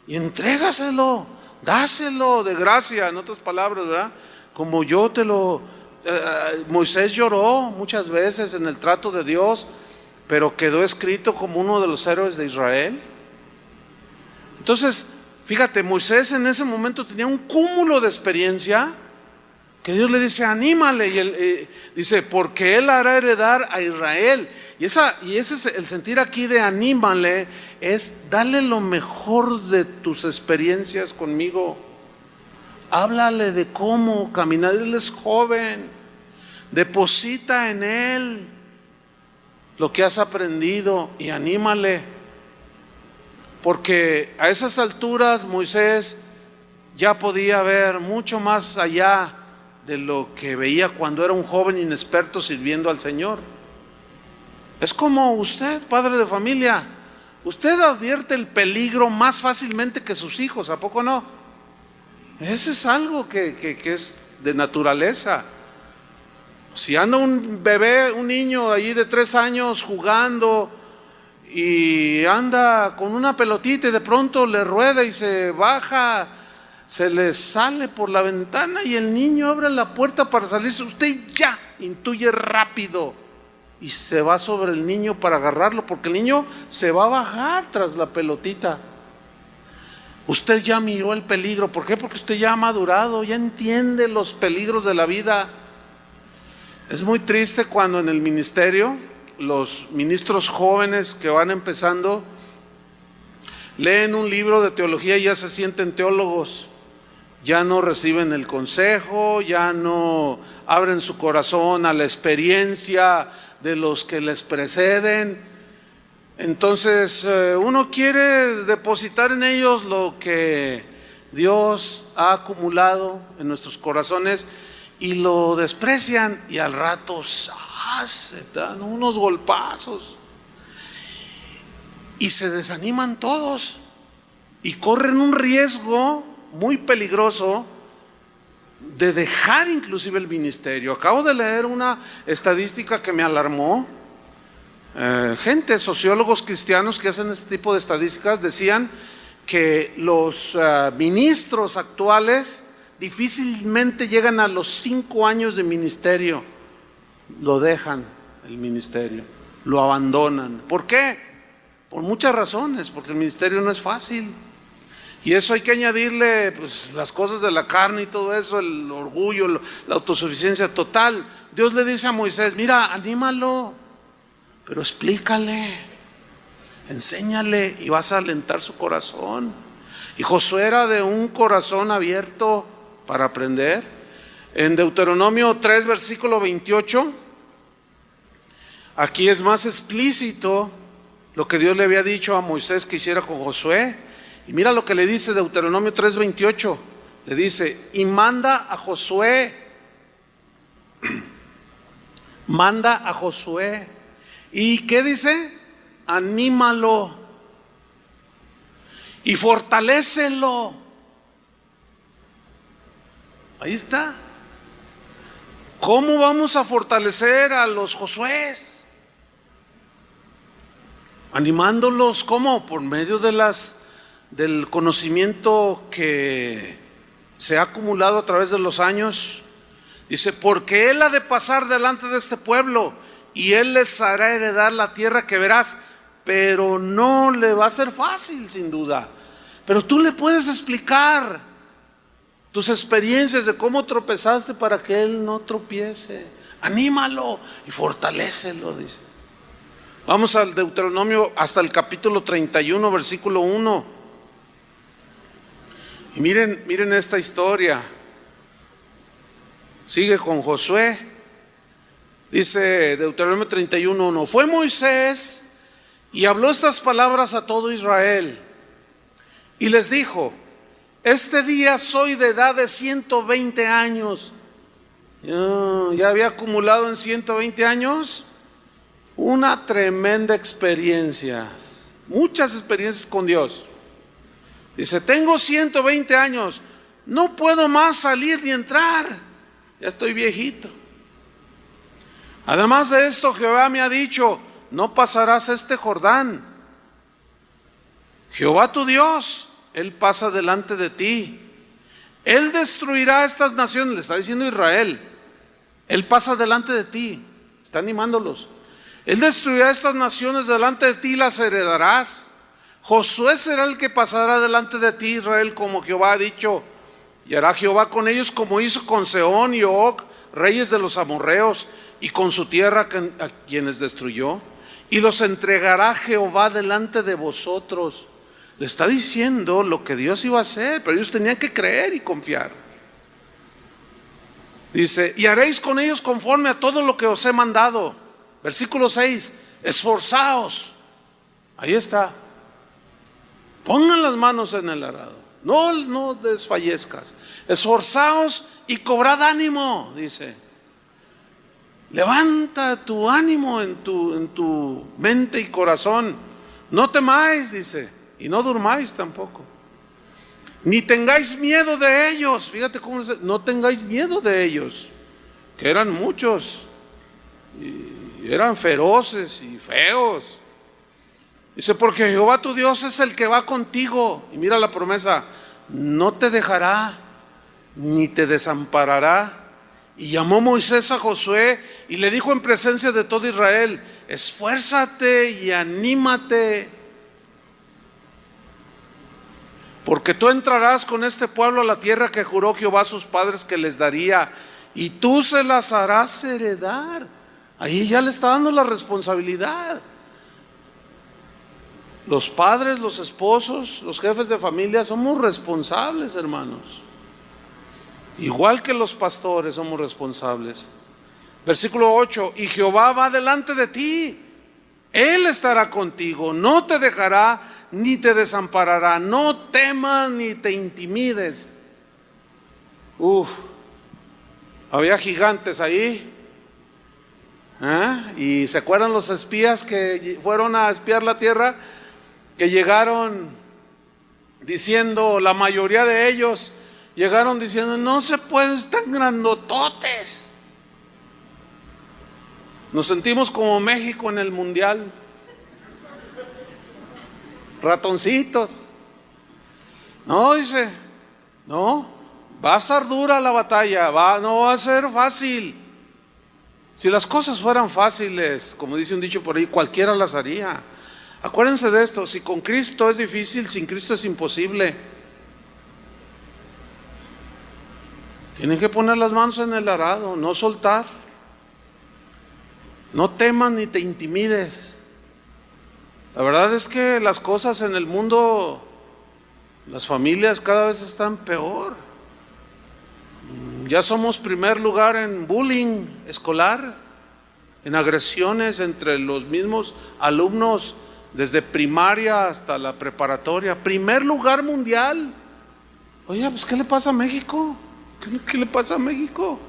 y entrégaselo, dáselo de gracia, en otras palabras, ¿verdad? Como yo te lo... Moisés lloró muchas veces en el trato de Dios, pero quedó escrito como uno de los héroes de Israel. Entonces, fíjate, Moisés en ese momento tenía un cúmulo de experiencia que Dios le dice, anímale, y él dice, porque él hará heredar a Israel. Y ese es el sentir aquí de anímale, es dale lo mejor de tus experiencias conmigo. Háblale de cómo caminar, él es joven, deposita en él lo que has aprendido y anímale. Porque a esas alturas Moisés ya podía ver mucho más allá de lo que veía cuando era un joven inexperto sirviendo al Señor. Es como usted, padre de familia, usted advierte el peligro más fácilmente que sus hijos, ¿a poco no? Ese es algo que es de naturaleza. Si anda un bebé, un niño allí de 3 años jugando y anda con una pelotita y de pronto le rueda y se baja, se le sale por la ventana y el niño abre la puerta para salirse, usted ya intuye rápido y se va sobre el niño para agarrarlo, porque el niño se va a bajar tras la pelotita. Usted ya miró el peligro. ¿Por qué? Porque usted ya ha madurado, ya entiende los peligros de la vida. Es muy triste cuando en el ministerio los ministros jóvenes que van empezando leen un libro de teología y ya se sienten teólogos, ya no reciben el consejo, ya no abren su corazón a la experiencia de los que les preceden. Entonces uno quiere depositar en ellos lo que Dios ha acumulado en nuestros corazones y lo desprecian, y al rato se dan unos golpazos y se desaniman todos y corren un riesgo muy peligroso de dejar inclusive el ministerio. Acabo de leer una estadística que me alarmó. Gente, sociólogos cristianos que hacen este tipo de estadísticas decían que los ministros actuales difícilmente llegan a los 5 años de ministerio. Lo dejan el ministerio, lo abandonan. ¿Por qué? Por muchas razones, porque el ministerio no es fácil. Y eso hay que añadirle pues, las cosas de la carne y todo eso, el orgullo, la autosuficiencia total. Dios le dice a Moisés: mira, anímalo, pero explícale, enséñale y vas a alentar su corazón. Y Josué era de un corazón abierto para aprender. En Deuteronomio 3, versículo 28, aquí es más explícito lo que Dios le había dicho a Moisés que hiciera con Josué. Y mira lo que le dice Deuteronomio 3:28. Le dice: y manda a Josué. Manda a Josué. ¿Y qué dice? Anímalo y fortalécelo. Ahí está. ¿Cómo vamos a fortalecer a los Josué? Animándolos. ¿Cómo? Por medio del conocimiento que se ha acumulado a través de los años. Dice: porque Él ha de pasar delante de este pueblo y Él les hará heredar la tierra que verás. Pero no le va a ser fácil, sin duda. Pero tú le puedes explicar tus experiencias de cómo tropezaste para que Él no tropiece. Anímalo y fortalécelo, dice. Vamos al Deuteronomio hasta el capítulo 31, versículo 1. Y miren esta historia. Sigue con Josué. Dice Deuteronomio 31:1. Fue Moisés y habló estas palabras a todo Israel. Y les dijo: este día soy de edad de 120 años. Ya había acumulado en 120 años una tremenda experiencia. Muchas experiencias con Dios. Dice: tengo 120 años, no puedo más salir ni entrar, ya estoy viejito. Además de esto, Jehová me ha dicho: no pasarás este Jordán. Jehová tu Dios, Él pasa delante de ti. Él destruirá estas naciones, le está diciendo Israel. Él pasa delante de ti, está animándolos. Él destruirá estas naciones delante de ti y las heredarás. Josué será el que pasará delante de ti, Israel, como Jehová ha dicho. Y hará Jehová con ellos como hizo con Sehón y Og, reyes de los amorreos, y con su tierra a quienes destruyó. Y los entregará Jehová delante de vosotros. Le está diciendo lo que Dios iba a hacer, pero ellos tenían que creer y confiar. Dice: y haréis con ellos conforme a todo lo que os he mandado. Versículo 6. Esforzaos. Ahí está. Pongan las manos en el arado. No desfallezcas. Esforzaos y cobrad ánimo, dice. Levanta tu ánimo en tu mente y corazón. No temáis, dice, y no durmáis tampoco. Ni tengáis miedo de ellos. Fíjate cómo dice: no tengáis miedo de ellos, que eran muchos y eran feroces y feos. Dice: porque Jehová tu Dios es el que va contigo. Y mira la promesa: no te dejará ni te desamparará. Y llamó Moisés a Josué y le dijo en presencia de todo Israel: esfuérzate y anímate, porque tú entrarás con este pueblo a la tierra que juró Jehová a sus padres que les daría, y tú se las harás heredar. Ahí ya le está dando la responsabilidad. Los padres, los esposos, los jefes de familia somos responsables, hermanos. Igual que los pastores somos responsables. Versículo 8, y Jehová va delante de ti, Él estará contigo, no te dejará ni te desamparará, no temas ni te intimides. Había gigantes ahí. Y se acuerdan los espías que fueron a espiar la tierra, que llegaron diciendo, la mayoría de ellos llegaron diciendo, no se pueden, están grandototes. Nos sentimos como México en el mundial, ratoncitos. No, dice, no, va a ser dura la batalla, no va a ser fácil. Si las cosas fueran fáciles, como dice un dicho por ahí, cualquiera las haría. Acuérdense de esto, si con Cristo es difícil, sin Cristo es imposible. Tienen que poner las manos en el arado, no soltar. No temas ni te intimides. La verdad es que las cosas en el mundo, las familias cada vez están peor. Ya somos primer lugar en bullying escolar, en agresiones entre los mismos alumnos, desde primaria hasta la preparatoria. Primer lugar mundial. Oye, pues ¿qué le pasa a México? ¿Qué le pasa a México?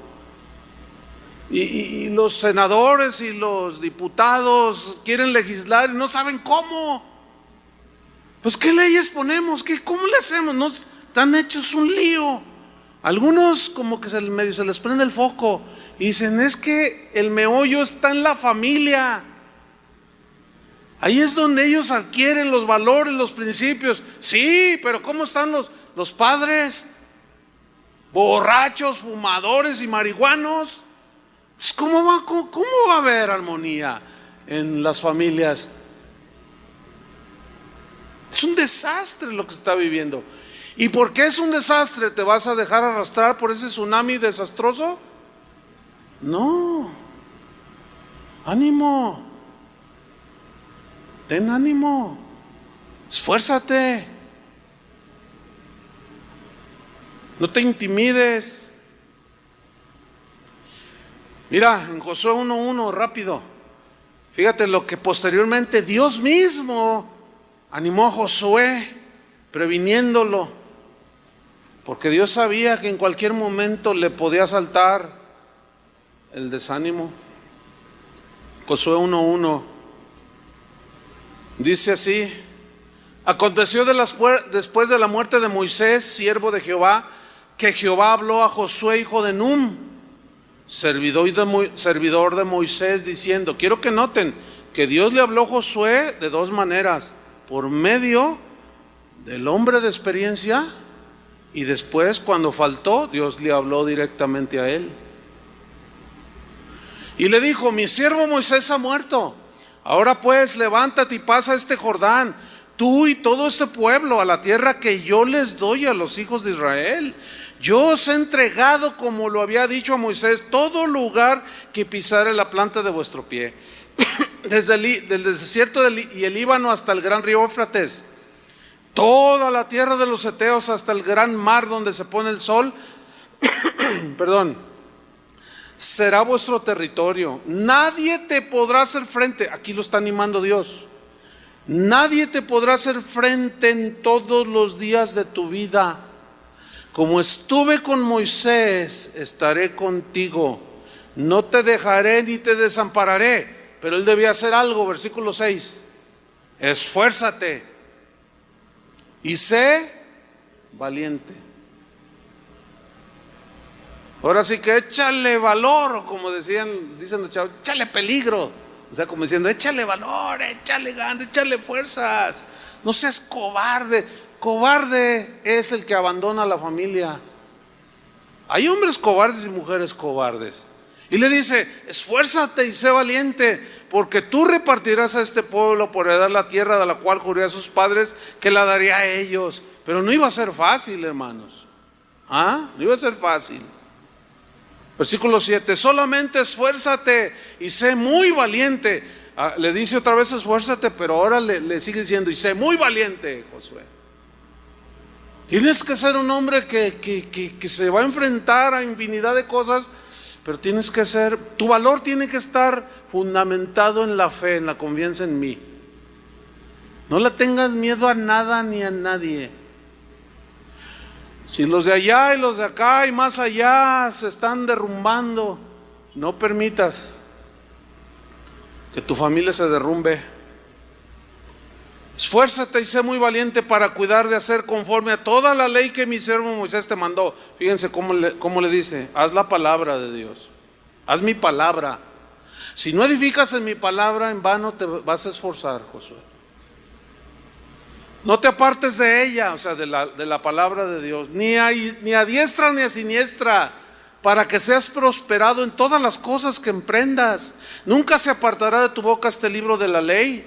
Y los senadores y los diputados quieren legislar y no saben cómo. Pues ¿qué leyes ponemos? ¿Cómo le hacemos? No, están hechos un lío. Algunos como que medio se les prende el foco y dicen, es que el meollo está en la familia. Ahí es donde ellos adquieren los valores, los principios. Sí, pero ¿cómo están los padres? Borrachos, fumadores y marihuanos. ¿Cómo va a haber armonía en las familias? Es un desastre lo que se está viviendo. ¿Y por qué es un desastre? ¿Te vas a dejar arrastrar por ese tsunami desastroso? No. Ánimo. Ten ánimo. Esfuérzate. No te intimides. Mira, en Josué 1:1, rápido. Fíjate lo que posteriormente Dios mismo animó a Josué, previniéndolo, porque Dios sabía que en cualquier momento le podía asaltar el desánimo. Josué 1:1 dice así: aconteció después de la muerte de Moisés, siervo de Jehová, que Jehová habló a Josué, hijo de Nun, servidor de Moisés, diciendo, quiero que noten que Dios le habló a Josué de dos maneras: por medio del hombre de experiencia, y después, cuando faltó, Dios le habló directamente a él. Y le dijo, mi siervo Moisés ha muerto. Ahora pues, levántate y pasa este Jordán, tú y todo este pueblo, a la tierra que yo les doy a los hijos de Israel. Yo os he entregado, como lo había dicho a Moisés, todo lugar que pisare la planta de vuestro pie, desde el desierto y el Líbano hasta el gran río Éufrates, toda la tierra de los heteos hasta el gran mar donde se pone el sol, será vuestro territorio. Nadie te podrá hacer frente. Aquí lo está animando Dios. Nadie te podrá hacer frente en todos los días de tu vida. Como estuve con Moisés, estaré contigo. No te dejaré ni te desampararé. Pero él debía hacer algo, versículo 6. Esfuérzate y sé valiente. Ahora sí que échale valor, o como dicen los chavos, échale peligro. O sea, como diciendo, échale valor, échale ganas, échale fuerzas. No seas cobarde. Cobarde es el que abandona a la familia. Hay hombres cobardes y mujeres cobardes. Y le dice, esfuérzate y sé valiente, porque tú repartirás a este pueblo por heredar la tierra de la cual juré a sus padres que la daría a ellos. Pero no iba a ser fácil, hermanos. No iba a ser fácil. Versículo 7, solamente esfuérzate y sé muy valiente. Le dice otra vez esfuérzate, pero ahora le sigue diciendo, y sé muy valiente, Josué. Tienes que ser un hombre que se va a enfrentar a infinidad de cosas, pero tienes que ser, tu valor tiene que estar fundamentado en la fe, en la confianza en mí. No le tengas miedo a nada ni a nadie. Si los de allá y los de acá y más allá se están derrumbando, no permitas que tu familia se derrumbe. Esfuérzate y sé muy valiente para cuidar de hacer conforme a toda la ley que mi siervo Moisés te mandó. Fíjense cómo le dice: haz la palabra de Dios, haz mi palabra. Si no edificas en mi palabra, en vano te vas a esforzar, Josué. No te apartes de ella, o sea, de la palabra de Dios, ni a diestra ni a siniestra, para que seas prosperado en todas las cosas que emprendas. Nunca se apartará de tu boca este libro de la ley,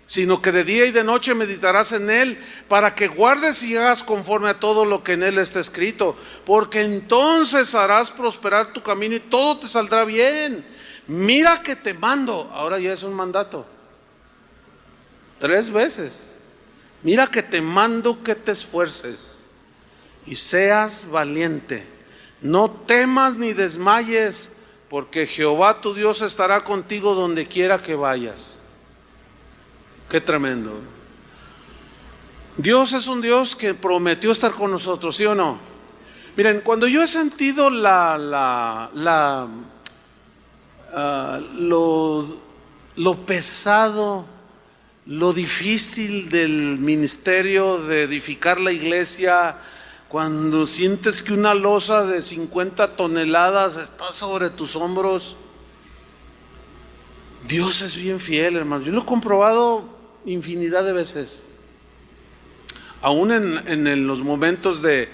sino que de día y de noche meditarás en él, para que guardes y hagas conforme a todo lo que en él está escrito, porque entonces harás prosperar tu camino y todo te saldrá bien. Mira que te mando, ahora ya es un mandato, 3 veces. Mira que te mando que te esfuerces y seas valiente. No temas ni desmayes, porque Jehová tu Dios estará contigo donde quiera que vayas. Qué tremendo. Dios es un Dios que prometió estar con nosotros, ¿sí o no? Miren, cuando yo he sentido lo pesado, lo difícil del ministerio de edificar la iglesia, cuando sientes que una losa de 50 toneladas está sobre tus hombros, Dios es bien fiel, hermano. Yo lo he comprobado infinidad de veces. Aún en los momentos de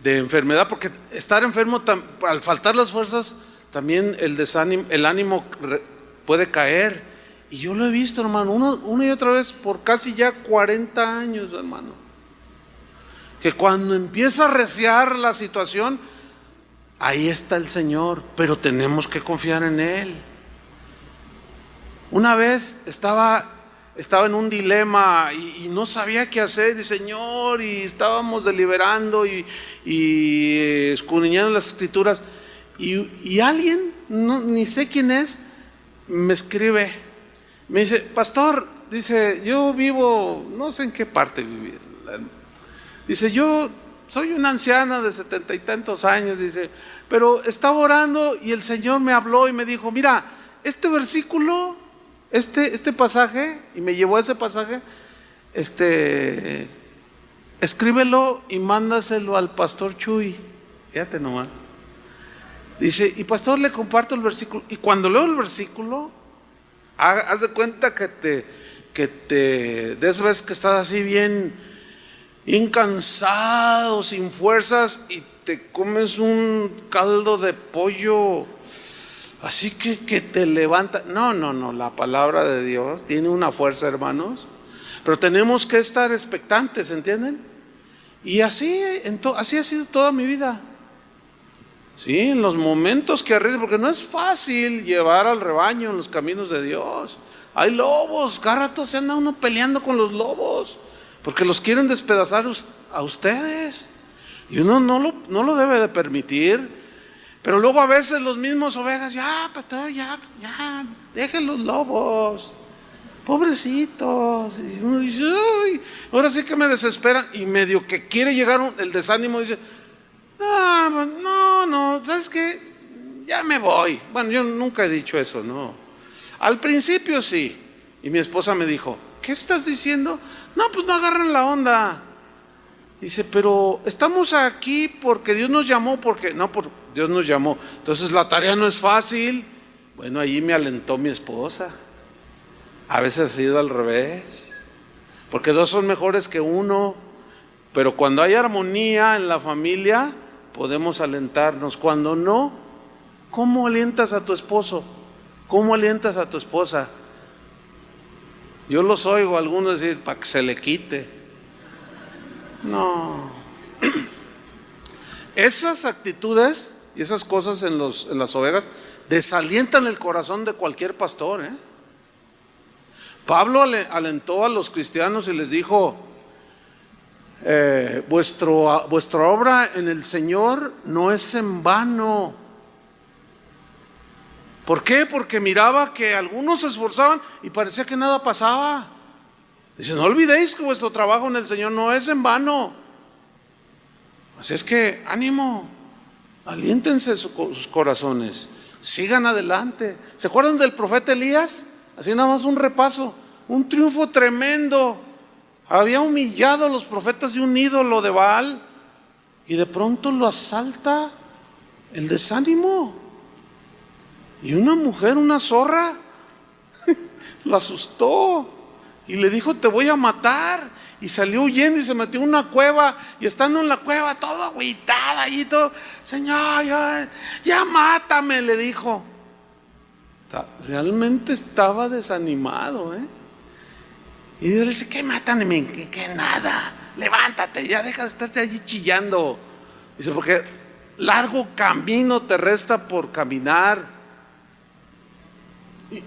enfermedad, porque estar enfermo, al faltar las fuerzas, también el ánimo puede caer. Y yo lo he visto, hermano, una y otra vez por casi ya 40 años, hermano, que cuando empieza a reciar la situación, ahí está el Señor, pero tenemos que confiar en Él. Una vez estaba en un dilema y no sabía qué hacer, y Señor, y estábamos deliberando y escudriñando las escrituras, y alguien, ni sé quién es, me escribe. Me dice: pastor, dice, yo vivo, no sé en qué parte vivir. Dice, yo soy una anciana de 70 y tantos años, dice, pero estaba orando y el Señor me habló y me dijo: mira, este versículo, este pasaje, y me llevó a ese pasaje, escríbelo y mándaselo al pastor Chuy. Fíjate nomás. Dice, y pastor, le comparto el versículo, y cuando leo el versículo, haz de cuenta que de esas veces que estás así bien cansado, sin fuerzas, y te comes un caldo de pollo así que te levanta. No, la palabra de Dios tiene una fuerza, hermanos, pero tenemos que estar expectantes, ¿entienden? Y así ha sido toda mi vida. Sí, en los momentos que arriesgo, porque no es fácil llevar al rebaño en los caminos de Dios. Hay lobos, cada rato se anda uno peleando con los lobos, porque los quieren despedazar a ustedes, y uno no lo debe de permitir. Pero luego a veces los mismos ovejas: ya, pastor, ya, dejen los lobos, pobrecitos. Y uno dice: uy, ahora sí que me desesperan, y medio que quiere llegar el desánimo, dice: no, ¿sabes qué? Ya me voy. Bueno, yo nunca he dicho eso, no. Al principio sí. Y mi esposa me dijo: ¿qué estás diciendo? No, pues no agarran la onda. Dice: pero estamos aquí porque Dios nos llamó, Dios nos llamó. Entonces la tarea no es fácil. Bueno, ahí me alentó mi esposa. A veces ha sido al revés, porque 2 son mejores que 1. Pero cuando hay armonía en la familia, podemos alentarnos. Cuando no, ¿cómo alientas a tu esposo? ¿Cómo alientas a tu esposa? Yo los oigo a algunos decir: para que se le quite. No. Esas actitudes y esas cosas en las ovejas desalientan el corazón de cualquier pastor, ¿eh? Pablo alentó a los cristianos y les dijo: vuestra obra en el Señor no es en vano. ¿Por qué? Porque miraba que algunos se esforzaban y parecía que nada pasaba. Dice, no olvidéis que vuestro trabajo en el Señor no es en vano. Así es que ánimo, aliéntense sus corazones, sigan adelante. ¿Se acuerdan del profeta Elías? Así nada más un repaso, un triunfo tremendo. Había humillado a los profetas de un ídolo de Baal y de pronto lo asalta el desánimo. Y una mujer, una zorra, lo asustó y le dijo, te voy a matar. Y salió huyendo y se metió en una cueva. Y estando en la cueva, todo agüitada y todo, Señor, ya mátame, le dijo. Realmente estaba desanimado, Y Dios le dice, ¿qué mátame? ¿Qué nada? Levántate, ya deja de estarte allí chillando. Dice, porque largo camino te resta por caminar.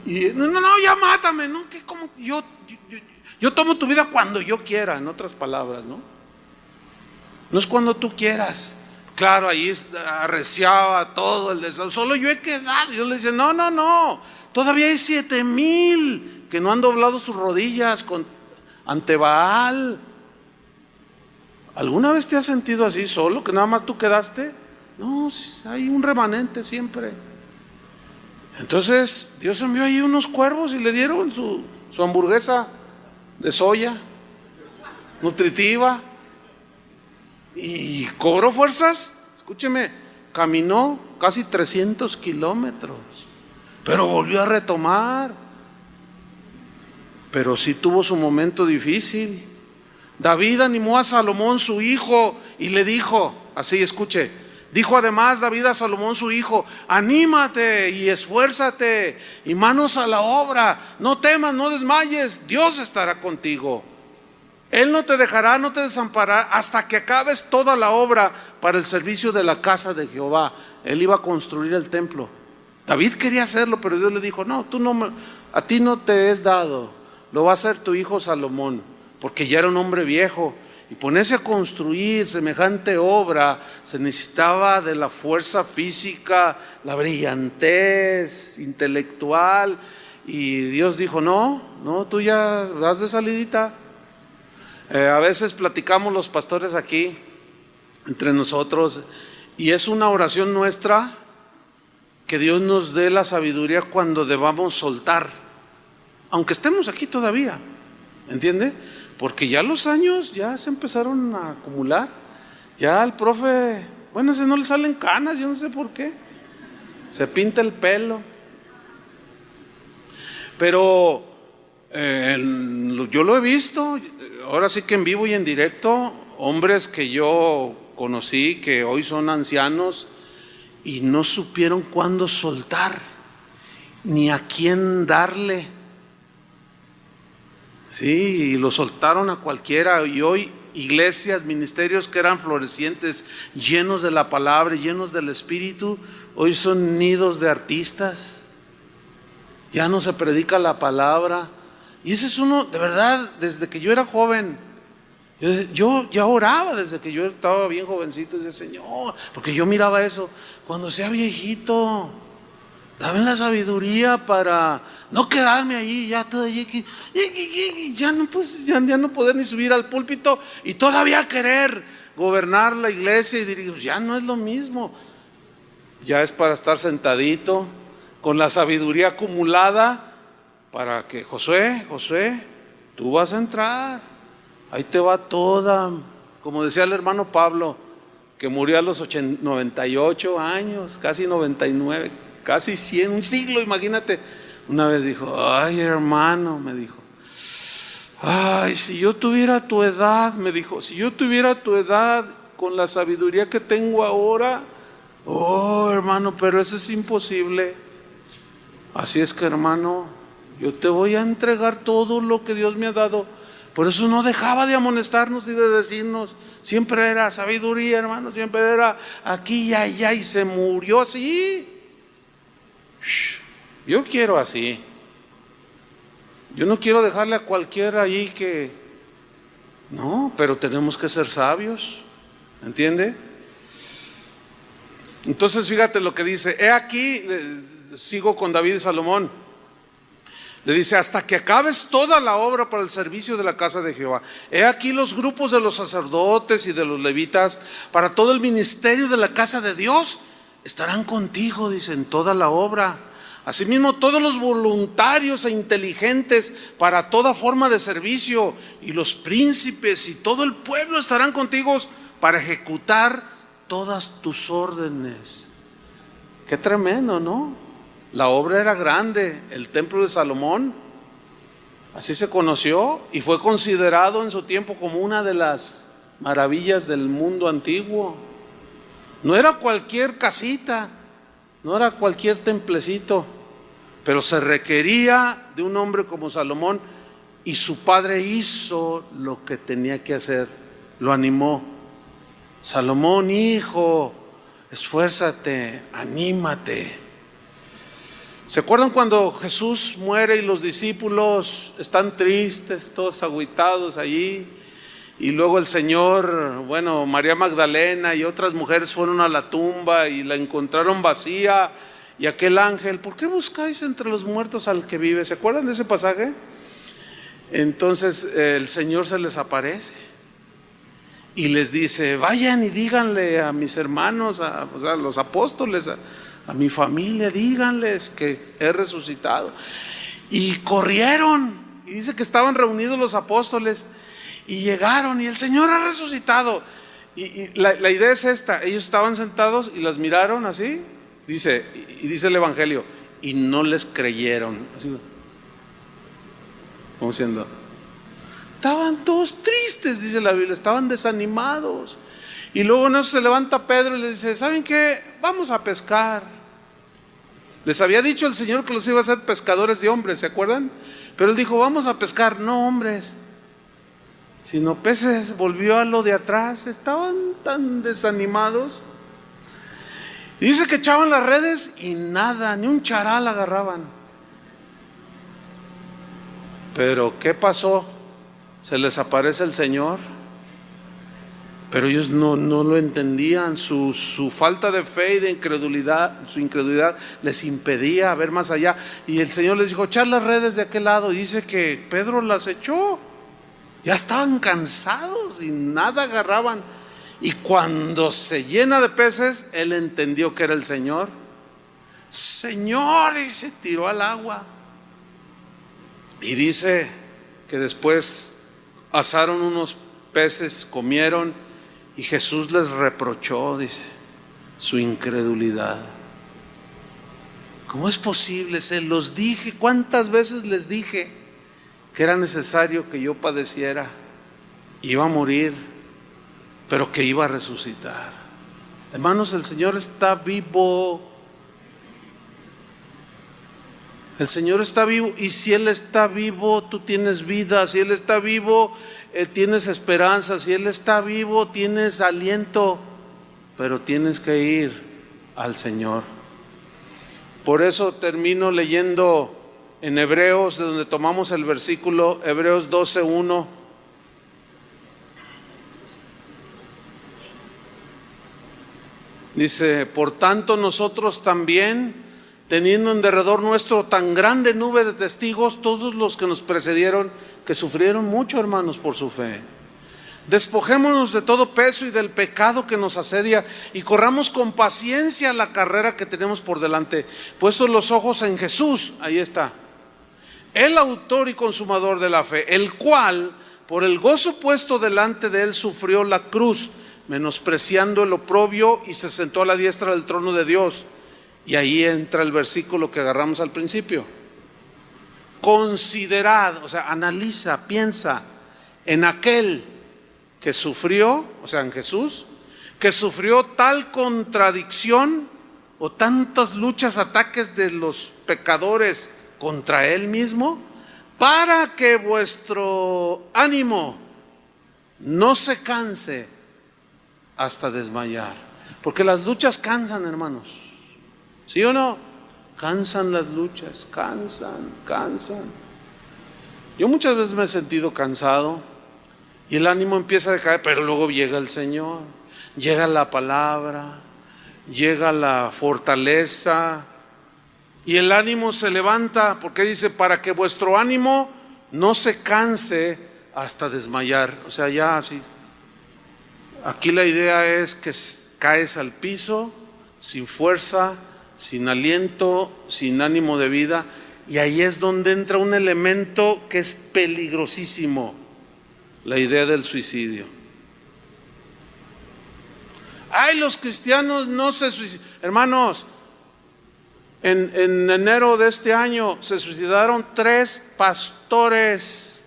No, ya mátame, ¿no? Que como yo tomo tu vida cuando yo quiera, en otras palabras, ¿no? No es cuando tú quieras. Claro, ahí arreciaba todo el deseo. Solo yo he quedado. Dios le dice, no. Todavía hay 7,000 que no han doblado sus rodillas ante Baal. ¿Alguna vez te has sentido así solo, que nada más tú quedaste? No, hay un remanente siempre. Entonces Dios envió ahí unos cuervos y le dieron su hamburguesa de soya nutritiva y cobró fuerzas. Escúcheme, caminó casi 300 kilómetros, pero volvió a retomar. Pero sí tuvo su momento difícil. David animó a Salomón su hijo y le dijo, así escuche, dijo además David a Salomón su hijo, anímate y esfuérzate y manos a la obra, no temas, no desmayes, Dios estará contigo. Él no te dejará, no te desamparará hasta que acabes toda la obra para el servicio de la casa de Jehová. Él iba a construir el templo. David quería hacerlo, pero Dios le dijo, no, a ti no te es dado, lo va a hacer tu hijo Salomón, porque ya era un hombre viejo. Y ponerse a construir semejante obra se necesitaba de la fuerza física, la brillantez intelectual. Y Dios dijo, no, tú ya vas de salidita. A veces platicamos los pastores aquí, entre nosotros, y es una oración nuestra que Dios nos dé la sabiduría cuando debamos soltar, aunque estemos aquí todavía, ¿entiende? Porque ya los años ya se empezaron a acumular. Ya al profe, bueno, ese no le salen canas, yo no sé por qué. Se pinta el pelo. Pero yo lo he visto, ahora sí que en vivo y en directo, hombres que yo conocí que hoy son ancianos y no supieron cuándo soltar, ni a quién darle. Sí, y lo soltaron a cualquiera. Y hoy iglesias, ministerios que eran florecientes, llenos de la palabra, llenos del Espíritu, hoy son nidos de artistas. Ya no se predica la palabra. Y ese es uno, de verdad, desde que yo era joven, yo ya oraba desde que yo estaba bien jovencito. Decía, Señor, porque yo miraba eso, cuando sea viejito, dame la sabiduría para no quedarme ahí ya todo allí, ya no poder ni subir al púlpito y todavía querer gobernar la iglesia y dirigir. Ya no es lo mismo. Ya es para estar sentadito con la sabiduría acumulada para que Josué, tú vas a entrar. Ahí te va toda, como decía el hermano Pablo, que murió a los 98 años, casi 99, casi 100, un siglo, imagínate. Una vez dijo, ay hermano, me dijo, ay, si yo tuviera tu edad, me dijo, si yo tuviera tu edad con la sabiduría que tengo ahora, oh hermano, pero eso es imposible. Así es que hermano, yo te voy a entregar todo lo que Dios me ha dado. Por eso no dejaba de amonestarnos y de decirnos, siempre era sabiduría, hermano, siempre era aquí y allá, y se murió así. Yo quiero así. Yo no quiero dejarle a cualquiera ahí que No, pero tenemos que ser sabios, ¿entiende? Entonces fíjate lo que dice, he aquí, sigo con David y Salomón, le dice, hasta que acabes toda la obra para el servicio de la casa de Jehová. He aquí los grupos de los sacerdotes y de los levitas para todo el ministerio de la casa de Dios estarán contigo, dice, en toda la obra. Asimismo, todos los voluntarios e inteligentes para toda forma de servicio, y los príncipes y todo el pueblo estarán contigo para ejecutar todas tus órdenes. Qué tremendo, ¿no? La obra era grande, el templo de Salomón, así se conoció y fue considerado en su tiempo como una de las maravillas del mundo antiguo. No era cualquier casita, no era cualquier templecito, pero se requería de un hombre como Salomón, y su padre hizo lo que tenía que hacer, lo animó. Salomón, hijo, esfuérzate, anímate. ¿Se acuerdan cuando Jesús muere y los discípulos están tristes, todos agüitados allí? Y luego el Señor, María Magdalena y otras mujeres fueron a la tumba y la encontraron vacía. Y aquel ángel, ¿por qué buscáis entre los muertos al que vive? ¿Se acuerdan de ese pasaje? Entonces el Señor se les aparece y les dice, vayan y díganle a mis hermanos, a los apóstoles, a mi familia, díganles que he resucitado. Y corrieron, y dice que estaban reunidos los apóstoles, y llegaron, y el Señor ha resucitado. Y la idea es esta, ellos estaban sentados y las miraron así, dice el Evangelio, y no les creyeron. Así, ¿cómo siendo? Estaban todos tristes, dice la Biblia, estaban desanimados. Y luego no se levanta Pedro y les dice, ¿saben qué? Vamos a pescar. Les había dicho el Señor que los iba a hacer pescadores de hombres, ¿se acuerdan? Pero él dijo, vamos a pescar, no hombres, sino peces. Volvió a lo de atrás, estaban tan desanimados. Y dice que echaban las redes y nada, ni un charal agarraban. Pero ¿qué pasó? Se les aparece el Señor, pero ellos no lo entendían. Su falta de fe y de incredulidad, su incredulidad les impedía ver más allá. Y el Señor les dijo, echad las redes de aquel lado. Y dice que Pedro las echó. Ya estaban cansados y nada agarraban. Y cuando se llena de peces, él entendió que era el Señor. Señor, y se tiró al agua. Y dice que después asaron unos peces, comieron, y Jesús les reprochó, dice, su incredulidad. ¿Cómo es posible? Se los dije, ¿cuántas veces les dije que era necesario que yo padeciera? Iba a morir, pero que iba a resucitar. Hermanos, el Señor está vivo. El Señor está vivo, y si Él está vivo, tú tienes vida. Si Él está vivo, tienes esperanza. Si Él está vivo, tienes aliento, pero tienes que ir al Señor. Por eso termino leyendo en Hebreos, de donde tomamos el versículo, Hebreos 12:1. Dice, por tanto nosotros también, teniendo en derredor nuestro tan grande nube de testigos, todos los que nos precedieron, que sufrieron mucho, hermanos, por su fe, despojémonos de todo peso y del pecado que nos asedia, y corramos con paciencia la carrera que tenemos por delante, puestos los ojos en Jesús. Ahí está, el autor y consumador de la fe, el cual por el gozo puesto delante de él sufrió la cruz, menospreciando el oprobio, y se sentó a la diestra del trono de Dios. Y ahí entra el versículo que agarramos al principio. Considerad, o sea, analiza, piensa en aquel que sufrió, o sea, en Jesús, que sufrió tal contradicción o tantas luchas, ataques de los pecadores contra él mismo, para que vuestro ánimo no se canse hasta desmayar. Porque las luchas cansan, hermanos. ¿Sí o no? Cansan las luchas, cansan. Yo muchas veces me he sentido cansado, y el ánimo empieza a decaer, pero luego llega el Señor, llega la palabra, llega la fortaleza y el ánimo se levanta, porque dice, para que vuestro ánimo no se canse hasta desmayar. O sea, ya así. Aquí la idea es que caes al piso sin fuerza, sin aliento, sin ánimo de vida, y ahí es donde entra un elemento que es peligrosísimo, la idea del suicidio. Ay, los cristianos no se suicidan. Hermanos, en enero de este año se suicidaron 3 pastores.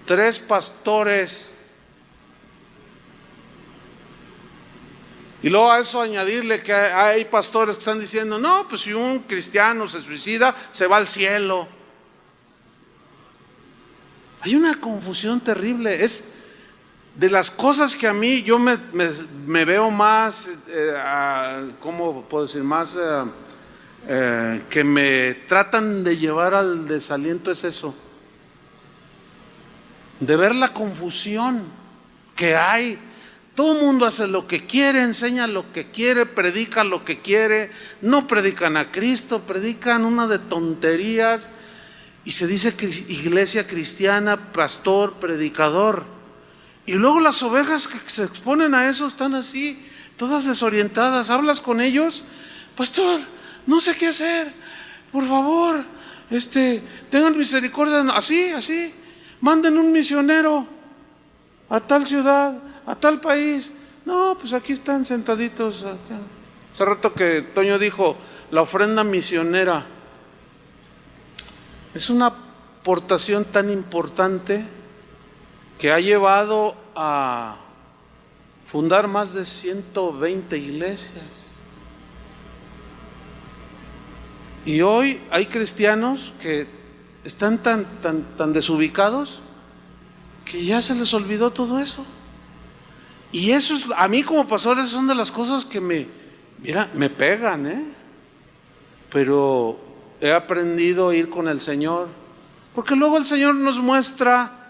3 pastores. Y luego a eso añadirle que hay pastores que están diciendo, no, pues si un cristiano se suicida, se va al cielo. Hay una confusión terrible. Es de las cosas que a mí yo me veo más, ¿cómo puedo decir? Más que me tratan de llevar al desaliento, es eso. De ver la confusión que hay. Todo el mundo hace lo que quiere, enseña lo que quiere, predica lo que quiere. No predican a Cristo, predican una de tonterías. Y se dice iglesia cristiana, pastor, predicador. Y luego las ovejas que se exponen a eso están así, todas desorientadas. Hablas con ellos, pastor, no sé qué hacer, por favor, tengan misericordia, así, manden un misionero a tal ciudad, a tal país. No, pues aquí están sentaditos. Hace rato que Toño dijo, la ofrenda misionera es una aportación tan importante que ha llevado a fundar más de 120 iglesias. Y hoy hay cristianos que están tan desubicados que ya se les olvidó todo eso. Y eso es, a mí como pastor, esas son de las cosas que me pegan, pero he aprendido a ir con el Señor, porque luego el Señor nos muestra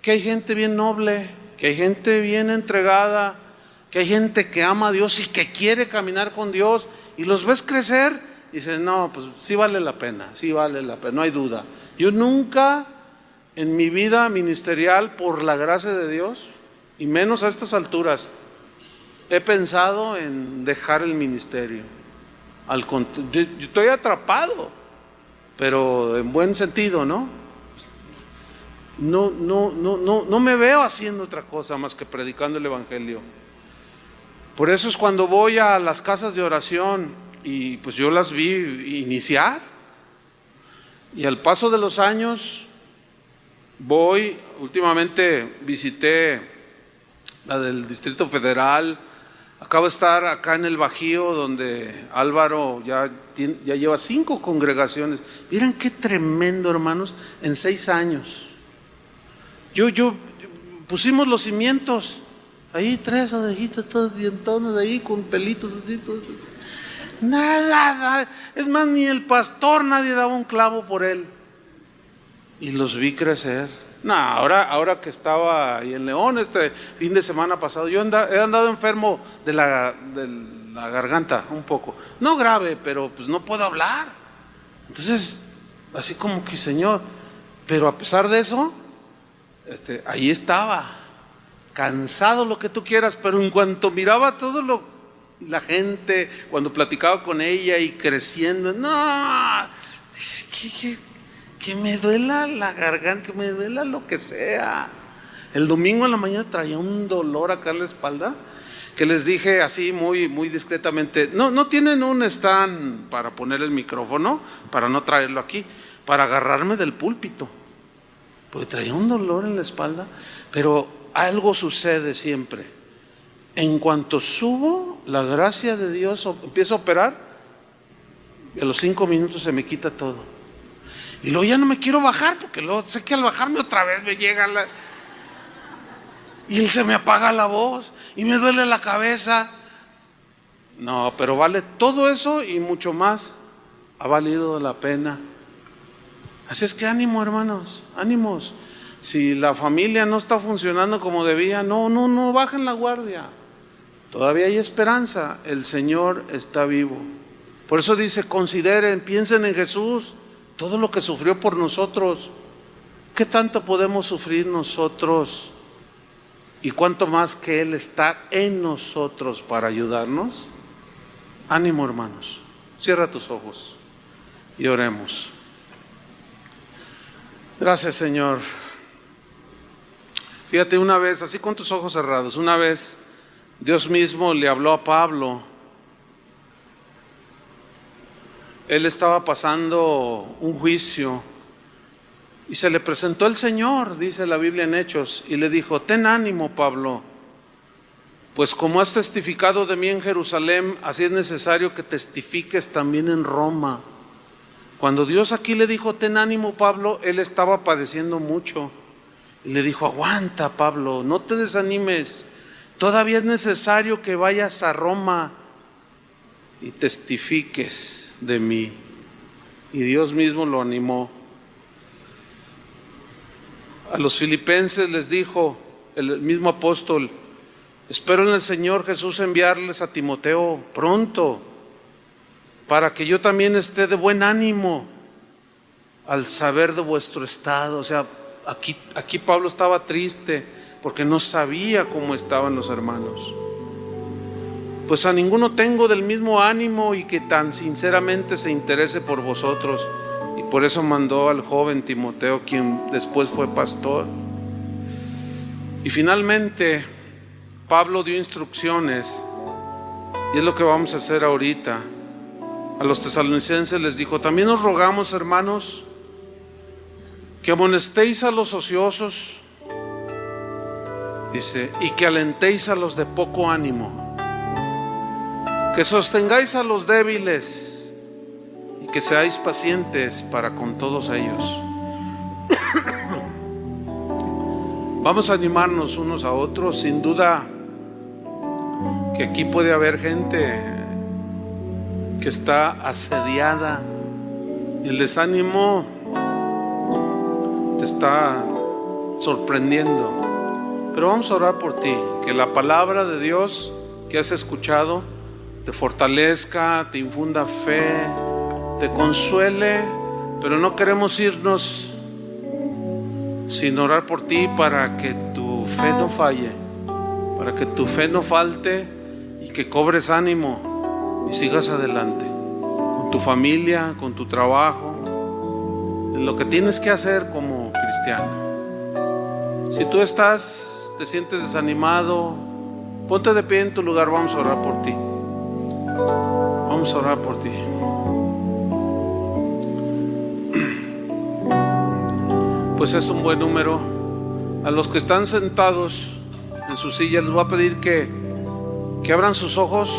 que hay gente bien noble, que hay gente bien entregada, que hay gente que ama a Dios y que quiere caminar con Dios, y los ves crecer y dices, no, pues sí vale la pena, no hay duda. Yo nunca en mi vida ministerial, por la gracia de Dios, y menos a estas alturas, he pensado en dejar el ministerio. Yo estoy atrapado, pero en buen sentido, ¿no? No me veo haciendo otra cosa más que predicando el evangelio. Por eso es cuando voy a las casas de oración y pues yo las vi iniciar, y al paso de los años últimamente visité la del Distrito Federal. Acabo de estar acá en el Bajío, donde Álvaro ya lleva 5 congregaciones. Miren qué tremendo, hermanos, en 6 años. Yo pusimos los cimientos, ahí 3 ovejitas todas dientonas ahí con pelitos así, todos. Nada, es más, ni el pastor, nadie daba un clavo por él. Y los vi crecer. No, ahora que estaba ahí en León este fin de semana pasado, yo he andado enfermo de la garganta un poco, no grave, pero pues no puedo hablar. Entonces, así como que, Señor, pero a pesar de eso, ahí estaba, cansado, lo que tú quieras, pero en cuanto miraba la gente, cuando platicaba con ella y creciendo, no, que me duela la garganta, que me duela lo que sea. El domingo en la mañana traía un dolor acá en la espalda, que les dije así muy discretamente, no tienen un stand para poner el micrófono, para no traerlo aquí, para agarrarme del púlpito, porque traía un dolor en la espalda. Pero algo sucede siempre: en cuanto subo, la gracia de Dios empieza a operar, y a los 5 minutos se me quita todo. Y luego ya no me quiero bajar, porque luego sé que al bajarme otra vez me llega y se me apaga la voz y me duele la cabeza. No, pero vale todo eso y mucho más, ha valido la pena. Así es que ánimo, hermanos, ánimos. Si la familia no está funcionando como debía, no bajen la guardia. Todavía hay esperanza, el Señor está vivo. Por eso dice, consideren, piensen en Jesús, todo lo que sufrió por nosotros. ¿Qué tanto podemos sufrir nosotros? Y cuánto más que Él está en nosotros para ayudarnos. Ánimo, hermanos, cierra tus ojos y oremos. Gracias, Señor. Fíjate, una vez, así con tus ojos cerrados, una vez Dios mismo le habló a Pablo. Él estaba pasando un juicio y se le presentó el Señor, dice la Biblia en Hechos, y le dijo, ten ánimo, Pablo, pues como has testificado de mí en Jerusalén, así es necesario que testifiques también en Roma. Cuando Dios aquí le dijo, ten ánimo, Pablo, él estaba padeciendo mucho. Y le dijo, aguanta, Pablo, no te desanimes, todavía es necesario que vayas a Roma y testifiques de mí. Y Dios mismo lo animó. A los filipenses les dijo el mismo apóstol, espero en el Señor Jesús enviarles a Timoteo pronto, para que yo también esté de buen ánimo al saber de vuestro estado. O sea, aquí Pablo estaba triste porque no sabía cómo estaban los hermanos. Pues a ninguno tengo del mismo ánimo y que tan sinceramente se interese por vosotros. Y por eso mandó al joven Timoteo, quien después fue pastor. Y finalmente Pablo dio instrucciones, y es lo que vamos a hacer ahorita. A los tesalonicenses les dijo, también os rogamos, hermanos, que amonestéis a los ociosos, dice, y que alentéis a los de poco ánimo, que sostengáis a los débiles y que seáis pacientes para con todos ellos. Vamos a animarnos unos a otros. Sin duda que aquí puede haber gente que está asediada y el desánimo te está sorprendiendo, pero vamos a orar por ti, que la palabra de Dios que has escuchado te fortalezca, te infunda fe, te consuele. Pero no queremos irnos sin orar por ti, para que tu fe no falle, para que tu fe no falte y que cobres ánimo y sigas adelante con tu familia, con tu trabajo, en lo que tienes que hacer como cristiano. Si tú te sientes desanimado, ponte de pie en tu lugar. Vamos a orar por ti. Vamos a orar por ti. Pues es un buen número. A los que están sentados en su silla les voy a pedir que abran sus ojos,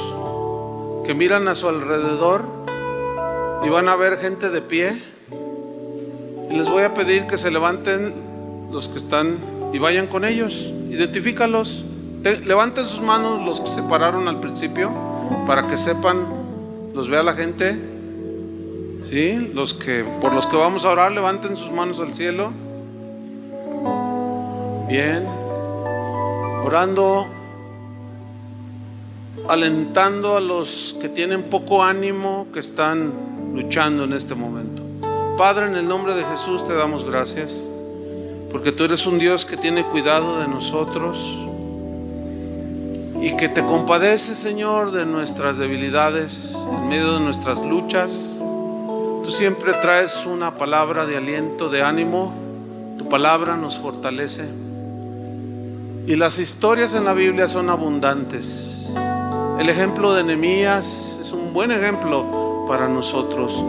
que miran a su alrededor y van a ver gente de pie. Y les voy a pedir que se levanten los que están y vayan con ellos. Identifícalos. Levanten sus manos los que se pararon al principio, para que sepan, los vea la gente. ¿Sí? Por los que vamos a orar, levanten sus manos al cielo. Bien. Orando, alentando a los que tienen poco ánimo, que están luchando en este momento. Padre, en el nombre de Jesús te damos gracias, porque tú eres un Dios que tiene cuidado de nosotros y que te compadeces, Señor, de nuestras debilidades, en medio de nuestras luchas. Tú siempre traes una palabra de aliento, de ánimo. Tu palabra nos fortalece. Y las historias en la Biblia son abundantes. El ejemplo de Nehemías es un buen ejemplo para nosotros.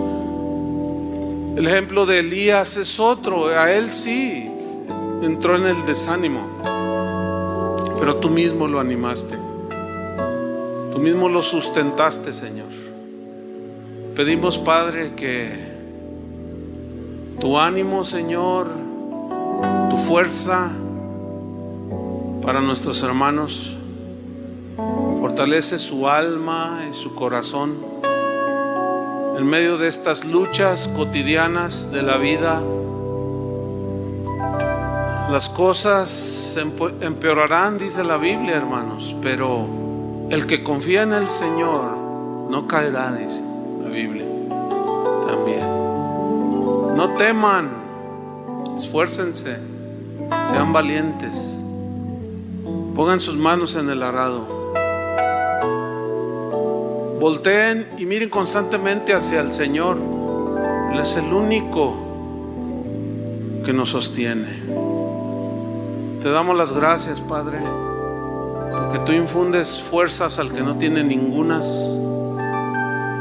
El ejemplo de Elías es otro. A él sí entró en el desánimo, pero tú mismo lo animaste. Tú mismo lo sustentaste, Señor. Pedimos, Padre, que tu ánimo, Señor, tu fuerza para nuestros hermanos, fortalece su alma y su corazón en medio de estas luchas cotidianas de la vida. Las cosas empeorarán, dice la Biblia, hermanos, pero el que confía en el Señor no caerá, dice la Biblia también. No teman, esfuércense, sean valientes, pongan sus manos en el arado, volteen y miren constantemente hacia el Señor. Él es el único que nos sostiene. Te damos las gracias, Padre, porque tú infundes fuerzas al que no tiene ningunas.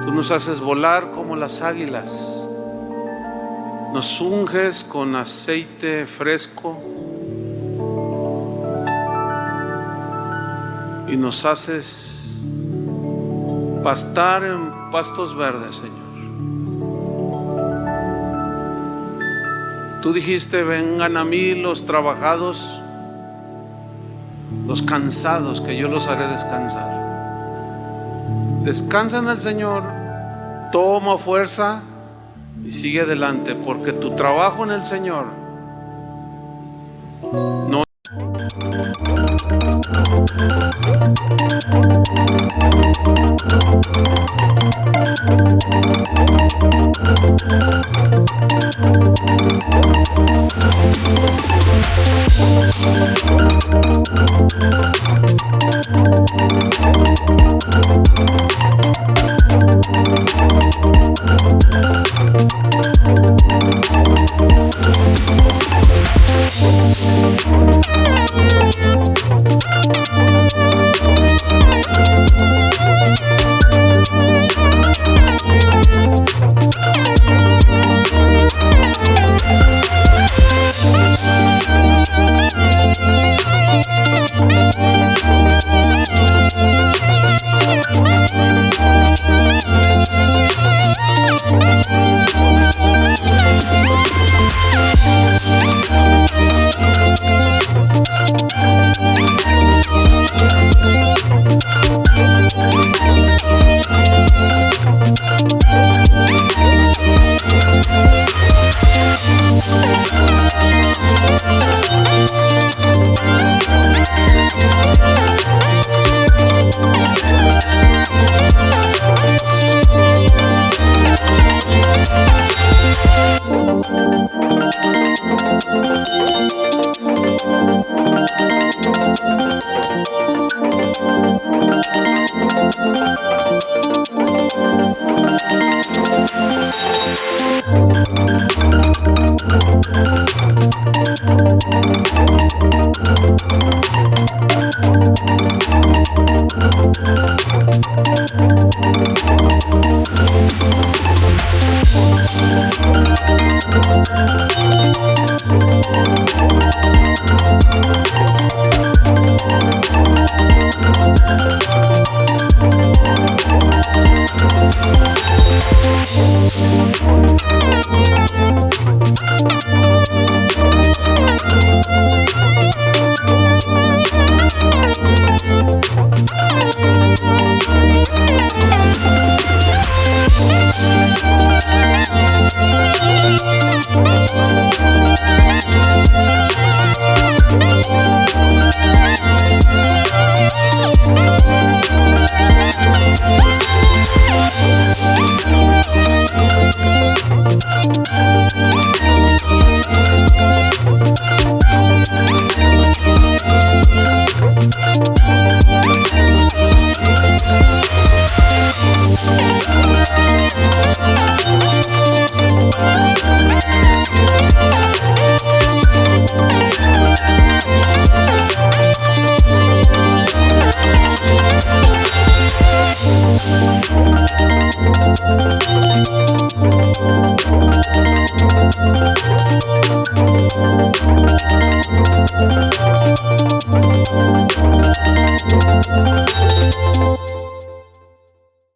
Tú nos haces volar como las águilas. Nos unges con aceite fresco y nos haces pastar en pastos verdes, Señor. Tú dijiste: vengan a mí los trabajados, los cansados, que yo los haré descansar. Descansa en el Señor, toma fuerza y sigue adelante, porque tu trabajo en el Señor no